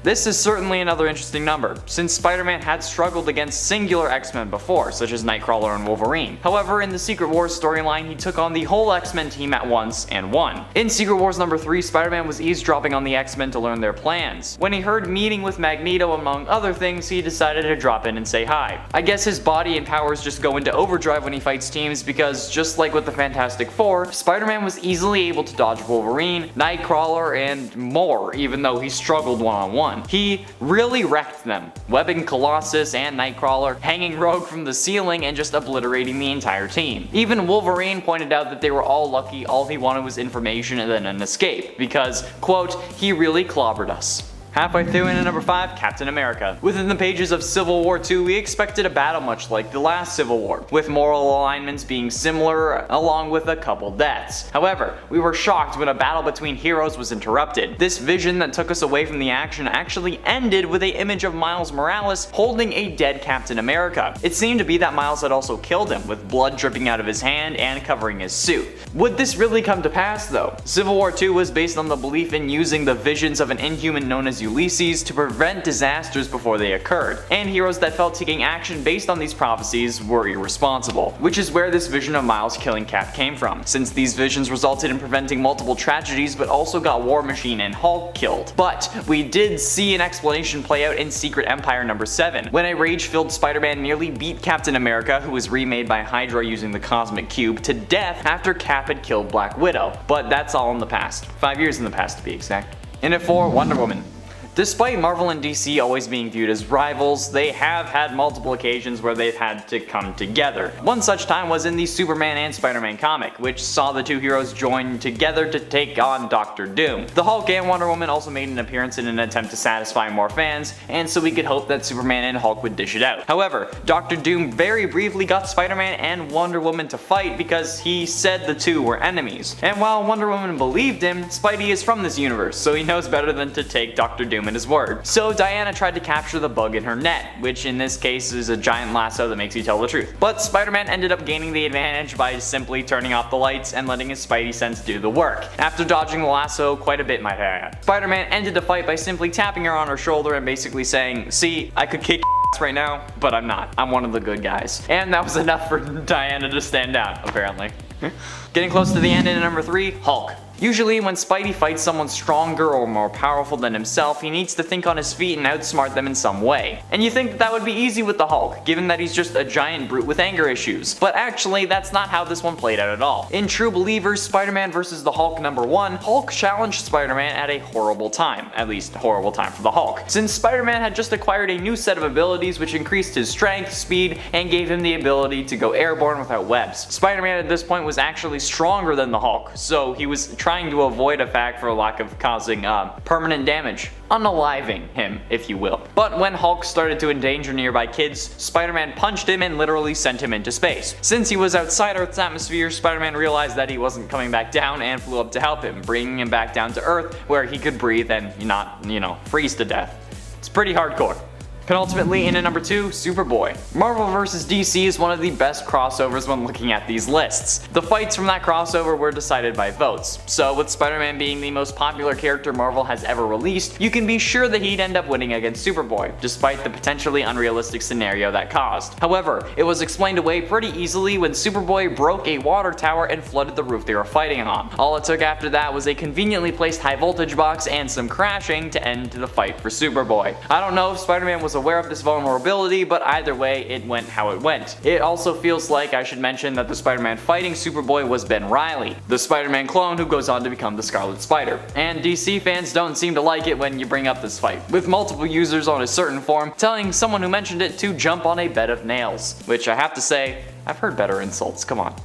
This is certainly another interesting number, since Spider-Man had struggled against singular X-Men before, such as Nightcrawler and Wolverine. However, in the Secret Wars storyline, he took on the whole X-Men team at once and won. In Secret Wars number 3, Spider-Man was eavesdropping on the X-Men to learn their plans. When he heard meeting with Magneto among other things, he decided to drop in and say hi. I guess his body and powers just go into overdrive when he fights teams because, just like with the Fantastic Four, Spider-Man was easily able to dodge Wolverine, Nightcrawler, and more, even though he struggled one-on-one. He really wrecked them, webbing Colossus and Nightcrawler, hanging Rogue from the ceiling, and just obliterating the entire team. Even Wolverine pointed out that they were all lucky all he wanted was information and then an escape, because, quote, he really clobbered us. Halfway through into number 5, Captain America. Within the pages of Civil War II, we expected a battle much like the last Civil War, with moral alignments being similar along with a couple deaths. However, we were shocked when a battle between heroes was interrupted. This vision that took us away from the action actually ended with an image of Miles Morales holding a dead Captain America. It seemed to be that Miles had also killed him, with blood dripping out of his hand and covering his suit. Would this really come to pass though? Civil War II was based on the belief in using the visions of an inhuman known as Ulysses to prevent disasters before they occurred, and heroes that felt taking action based on these prophecies were irresponsible, which is where this vision of Miles killing Cap came from, since these visions resulted in preventing multiple tragedies but also got War Machine and Hulk killed. But we did see an explanation play out in Secret Empire number 7, when a rage-filled Spider-Man nearly beat Captain America, who was remade by Hydra using the Cosmic Cube, to death after Cap had killed Black Widow. But that's all in the past. 5 years in the past to be exact. In it for Wonder Woman. Despite Marvel and DC always being viewed as rivals, they have had multiple occasions where they've had to come together. One such time was in the Superman and Spider-Man comic, which saw the two heroes join together to take on Dr. Doom. The Hulk and Wonder Woman also made an appearance in an attempt to satisfy more fans, and so we could hope that Superman and Hulk would dish it out. However, Dr. Doom very briefly got Spider-Man and Wonder Woman to fight because he said the two were enemies. And while Wonder Woman believed him, Spidey is from this universe, so he knows better than to take Dr. Doom at his word. So Diana tried to capture the bug in her net, which in this case is a giant lasso that makes you tell the truth. But Spider-Man ended up gaining the advantage by simply turning off the lights and letting his Spidey sense do the work, after dodging the lasso quite a bit, might I add. Spider-Man ended the fight by simply tapping her on her shoulder and basically saying, "See, I could kick right now, but I'm not. I'm one of the good guys." And that was enough for Diana to stand down, apparently. Getting close to the end in number 3, Hulk. Usually when Spidey fights someone stronger or more powerful than himself, he needs to think on his feet and outsmart them in some way. And you think that would be easy with the Hulk, given that he's just a giant brute with anger issues. But actually, that's not how this one played out at all. In True Believers Spider-Man vs. the Hulk number 1, Hulk challenged Spider-Man at a horrible time. At least, a horrible time for the Hulk. Since Spider-Man had just acquired a new set of abilities which increased his strength, speed, and gave him the ability to go airborne without webs. Spider-Man at this point was actually stronger than the Hulk, so he was trying to avoid a fact for lack of causing permanent damage. Unaliving him, if you will. But when Hulk started to endanger nearby kids, Spider-Man punched him and literally sent him into space. Since he was outside Earth's atmosphere, Spider-Man realized that he wasn't coming back down and flew up to help him, bringing him back down to Earth where he could breathe and not, freeze to death. It's pretty hardcore. Penultimately, in at number 2, Superboy. Marvel vs. DC is one of the best crossovers when looking at these lists. The fights from that crossover were decided by votes, so with Spider-Man being the most popular character Marvel has ever released, you can be sure that he'd end up winning against Superboy, despite the potentially unrealistic scenario that caused. However, it was explained away pretty easily when Superboy broke a water tower and flooded the roof they were fighting on. All it took after that was a conveniently placed high voltage box and some crashing to end the fight for Superboy. I don't know if Spider-Man was aware of this vulnerability, but either way, it went how it went. It also feels like I should mention that the Spider-Man fighting Superboy was Ben Reilly, the Spider-Man clone who goes on to become the Scarlet Spider. And DC fans don't seem to like it when you bring up this fight, with multiple users on a certain forum telling someone who mentioned it to jump on a bed of nails, which I have to say, I've heard better insults, come on.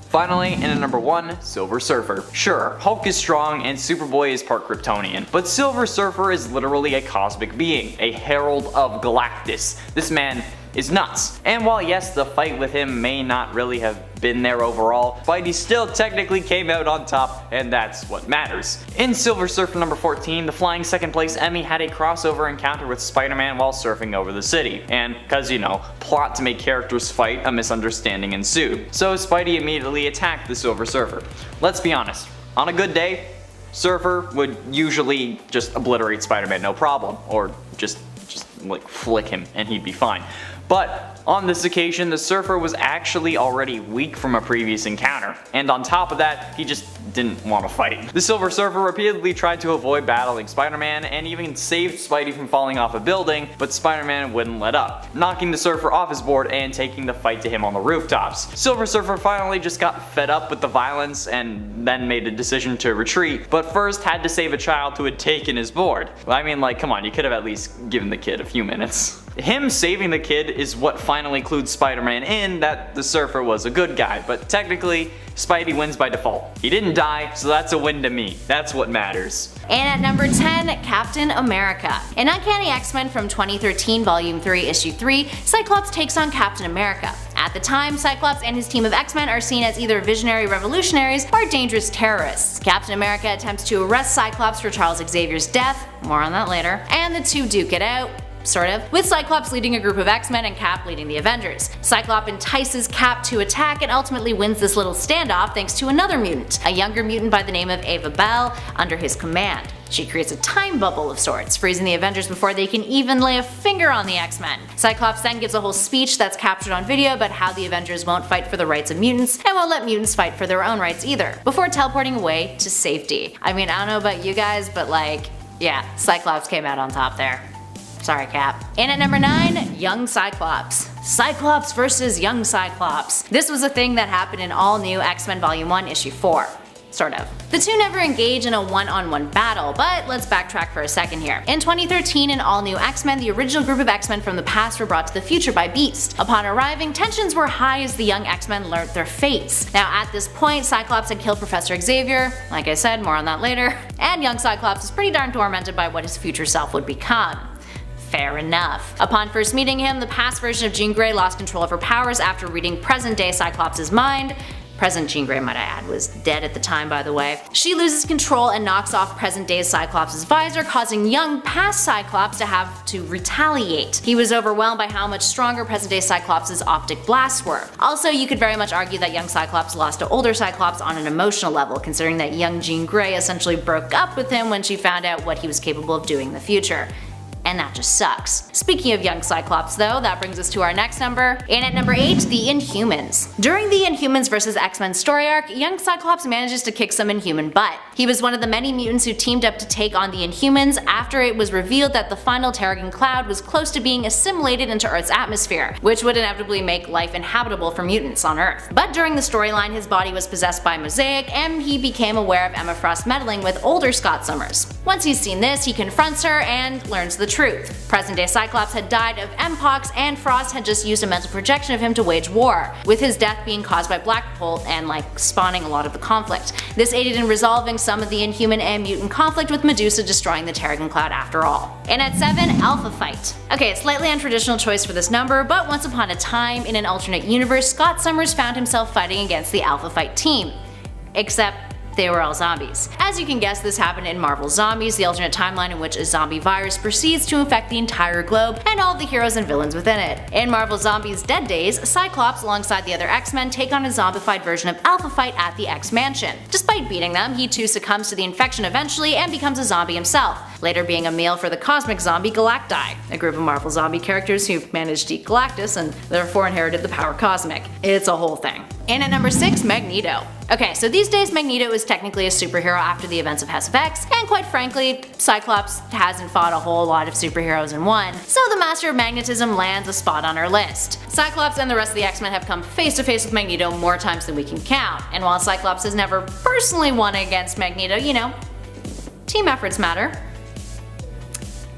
Finally, in at number 1, Silver Surfer. Sure, Hulk is strong and Superboy is part Kryptonian, but Silver Surfer is literally a cosmic being, a herald of Galactus. This man is nuts. And while yes, the fight with him may not really have been there overall, Spidey still technically came out on top, and that's what matters. In Silver Surfer number 14, the flying second place Emmy had a crossover encounter with Spider-Man while surfing over the city, and cause you know, plot to make characters fight, a misunderstanding ensued. So Spidey immediately attacked the Silver Surfer. Let's be honest, on a good day, Surfer would usually just obliterate Spider-Man no problem, or just like flick him and he'd be fine. But on this occasion, the Surfer was actually already weak from a previous encounter, and on top of that, he just didn't want to fight. The Silver Surfer repeatedly tried to avoid battling Spider-Man and even saved Spidey from falling off a building, but Spider-Man wouldn't let up, knocking the Surfer off his board and taking the fight to him on the rooftops. Silver Surfer finally just got fed up with the violence and then made a decision to retreat, but first had to save a child who had taken his board. I mean, like, come on, you could have at least given the kid a few minutes. Him saving the kid is what finally clued Spider-Man in that the Surfer was a good guy, but technically, Spidey wins by default. He didn't die, so that's a win to me. That's what matters. And at number 10, Captain America. In Uncanny X-Men from 2013 Volume 3 Issue 3, Cyclops takes on Captain America. At the time, Cyclops and his team of X-Men are seen as either visionary revolutionaries or dangerous terrorists. Captain America attempts to arrest Cyclops for Charles Xavier's death, more on that later, and the two duke it out, sort of, with Cyclops leading a group of X-Men and Cap leading the Avengers. Cyclops entices Cap to attack and ultimately wins this little standoff thanks to another mutant, a younger mutant by the name of Ava Bell, under his command. She creates a time bubble of sorts, freezing the Avengers before they can even lay a finger on the X-Men. Cyclops then gives a whole speech that's captured on video about how the Avengers won't fight for the rights of mutants and won't let mutants fight for their own rights either, before teleporting away to safety. I mean, I don't know about you guys, but like, yeah, Cyclops came out on top there. Sorry, Cap. And at number 9, Young Cyclops. Cyclops versus Young Cyclops. This was a thing that happened in All New X-Men Volume 1 Issue 4. Sort of. The two never engage in a one-on-one battle, but let's backtrack for a second here. In 2013 in All New X-Men, the original group of X-Men from the past were brought to the future by Beast. Upon arriving, tensions were high as the young X-Men learnt their fates. Now at this point, Cyclops had killed Professor Xavier, like I said, more on that later, and young Cyclops is pretty darn tormented by what his future self would become. Fair enough. Upon first meeting him, the past version of Jean Grey lost control of her powers after reading present-day Cyclops' mind. Present Jean Grey, might I add, was dead at the time, by the way. She loses control and knocks off present-day Cyclops' visor, causing young past Cyclops to have to retaliate. He was overwhelmed by how much stronger present-day Cyclops' optic blasts were. Also, you could very much argue that young Cyclops lost to older Cyclops on an emotional level, considering that young Jean Grey essentially broke up with him when she found out what he was capable of doing in the future. And that just sucks. Speaking of young Cyclops though, that brings us to our next number. And at number 8, the Inhumans. During the Inhumans vs. X-Men story arc, young Cyclops manages to kick some Inhuman butt. He was one of the many mutants who teamed up to take on the Inhumans after it was revealed that the final Terrigen Cloud was close to being assimilated into Earth's atmosphere, which would inevitably make life inhabitable for mutants on Earth. But during the storyline, his body was possessed by Mosaic, and he became aware of Emma Frost meddling with older Scott Summers. Once he's seen this, he confronts her and learns the truth. Present-day Cyclops had died of Mpox, and Frost had just used a mental projection of him to wage war, with his death being caused by Black Bolt and spawning a lot of the conflict. This aided in resolving some of the Inhuman and mutant conflict, with Medusa destroying the Terrigen Cloud after all. And at 7, Alpha Fight. Okay, slightly untraditional choice for this number, but once upon a time, in an alternate universe, Scott Summers found himself fighting against the Alpha Fight team. Except they were all zombies. As you can guess, this happened in Marvel Zombies, the alternate timeline in which a zombie virus proceeds to infect the entire globe and all the heroes and villains within it. In Marvel Zombies Dead Days, Cyclops alongside the other X-Men take on a zombified version of Alpha Fight at the X-Mansion. Despite beating them, he too succumbs to the infection eventually and becomes a zombie himself, later being a meal for the cosmic zombie Galacti, a group of Marvel zombie characters who managed to eat Galactus and therefore inherited the power cosmic. It's a whole thing. And at number 6, Magneto. Okay, so these days Magneto is technically a superhero after the events of House of X, and quite frankly, Cyclops hasn't fought a whole lot of superheroes in one, so the Master of Magnetism lands a spot on our list. Cyclops and the rest of the X-Men have come face to face with Magneto more times than we can count, and while Cyclops has never personally won against Magneto, you know, team efforts matter.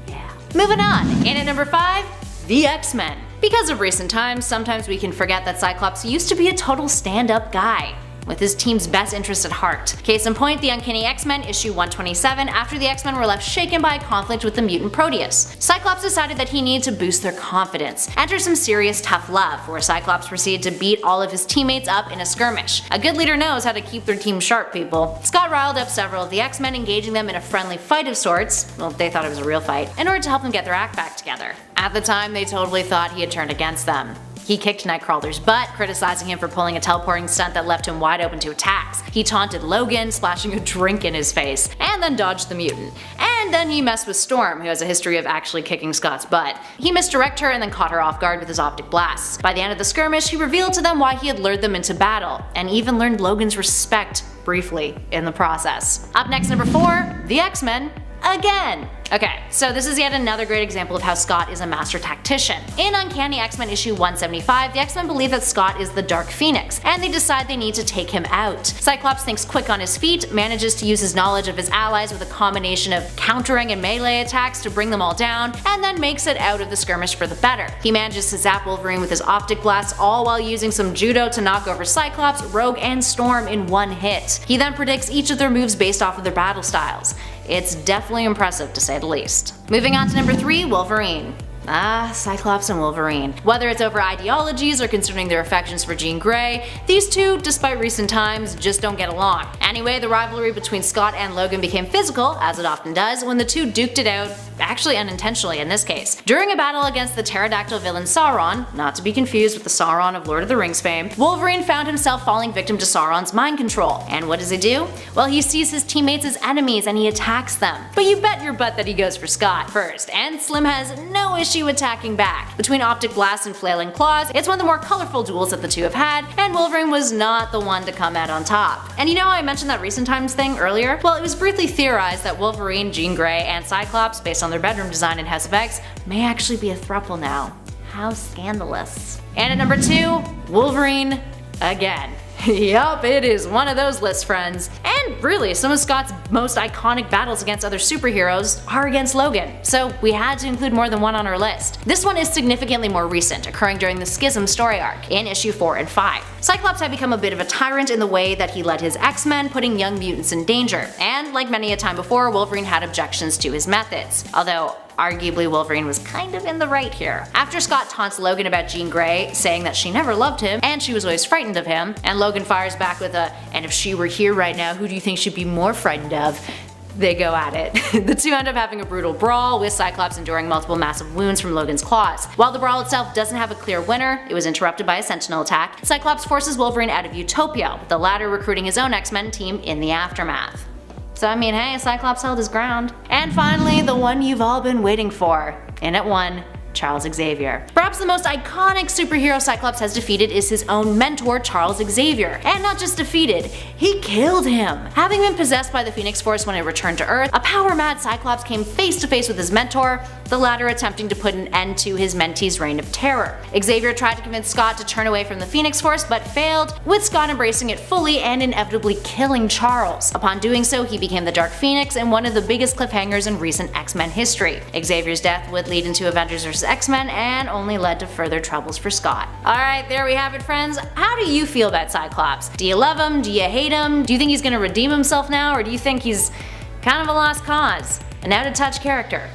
Yeah. Moving on, and at number 5, the X-Men. Because of recent times, sometimes we can forget that Cyclops used to be a total stand-up guy. with his team's best interest at heart. Case in point, the Uncanny X-Men issue 127, after the X-Men were left shaken by a conflict with the mutant Proteus. Cyclops decided that he needed to boost their confidence. Enter some serious tough love, where Cyclops proceeded to beat all of his teammates up in a skirmish. A good leader knows how to keep their team sharp, people. Scott riled up several of the X-Men, engaging them in a friendly fight of sorts, well, they thought it was a real fight, in order to help them get their act back together. At the time, they totally thought he had turned against them. He kicked Nightcrawler's butt, criticizing him for pulling a teleporting stunt that left him wide open to attacks. He taunted Logan, splashing a drink in his face, and then dodged the mutant. And then he messed with Storm, who has a history of actually kicking Scott's butt. He misdirected her and then caught her off guard with his optic blasts. By the end of the skirmish, he revealed to them why he had lured them into battle, and even learned Logan's respect briefly in the process. Up next, number 4, the X-Men again. Okay, so this is yet another great example of how Scott is a master tactician. In Uncanny X-Men issue 175, the X-Men believe that Scott is the Dark Phoenix, and they decide they need to take him out. Cyclops thinks quick on his feet, manages to use his knowledge of his allies with a combination of countering and melee attacks to bring them all down, and then makes it out of the skirmish for the better. He manages to zap Wolverine with his optic blast, all while using some judo to knock over Cyclops, Rogue, and Storm in one hit. He then predicts each of their moves based off of their battle styles. It's definitely impressive, to say the least. Moving on to number 3, Wolverine. Cyclops and Wolverine. Whether it's over ideologies or concerning their affections for Jean Grey, these two, despite recent times, just don't get along. Anyway, the rivalry between Scott and Logan became physical, as it often does, when the two duked it out, actually unintentionally in this case. During a battle against the pterodactyl villain Sauron, not to be confused with the Sauron of Lord of the Rings fame, Wolverine found himself falling victim to Sauron's mind control. And what does he do? Well, he sees his teammates as enemies and he attacks them. But you bet your butt that he goes for Scott first, and Slim has no issue attacking back. Between optic blasts and flailing claws, it's one of the more colorful duels that the two have had, and Wolverine was not the one to come out on top. And you know how I mentioned that recent times thing earlier? Well, it was briefly theorized that Wolverine, Jean Grey, and Cyclops, based on their bedroom design in House of X, may actually be a throuple now. How scandalous. And at number 2, Wolverine again. Yup, it is one of those lists, friends. And really, some of Scott's most iconic battles against other superheroes are against Logan, so we had to include more than one on our list. This one is significantly more recent, occurring during the Schism story arc, in issue 4 and 5. Cyclops had become a bit of a tyrant in the way that he led his X-Men, putting young mutants in danger, and like many a time before, Wolverine had objections to his methods. Although, arguably Wolverine was kind of in the right here. After Scott taunts Logan about Jean Grey, saying that she never loved him and she was always frightened of him, and Logan fires back with a, "And if she were here right now, who do you think she'd be more frightened of?" They go at it. The two end up having a brutal brawl, with Cyclops enduring multiple massive wounds from Logan's claws. While the brawl itself doesn't have a clear winner, it was interrupted by a Sentinel attack. Cyclops forces Wolverine out of Utopia, with the latter recruiting his own X-Men team in the aftermath. So I mean, hey, Cyclops held his ground. And finally, the one you've all been waiting for. In at 1, Charles Xavier. Perhaps the most iconic superhero Cyclops has defeated is his own mentor, Charles Xavier. And not just defeated, he killed him. Having been possessed by the Phoenix Force when it returned to Earth, a power-mad Cyclops came face to face with his mentor, the latter attempting to put an end to his mentee's reign of terror. Xavier tried to convince Scott to turn away from the Phoenix Force, but failed, with Scott embracing it fully and inevitably killing Charles. Upon doing so, he became the Dark Phoenix in one of the biggest cliffhangers in recent X-Men history. Xavier's death would lead into Avengers vs. X-Men and only led to further troubles for Scott. Alright, there we have it, friends. How do you feel about Cyclops? Do you love him? Do you hate him? Do you think he's gonna redeem himself now, or do you think he's kind of a lost cause? An out-of-touch character?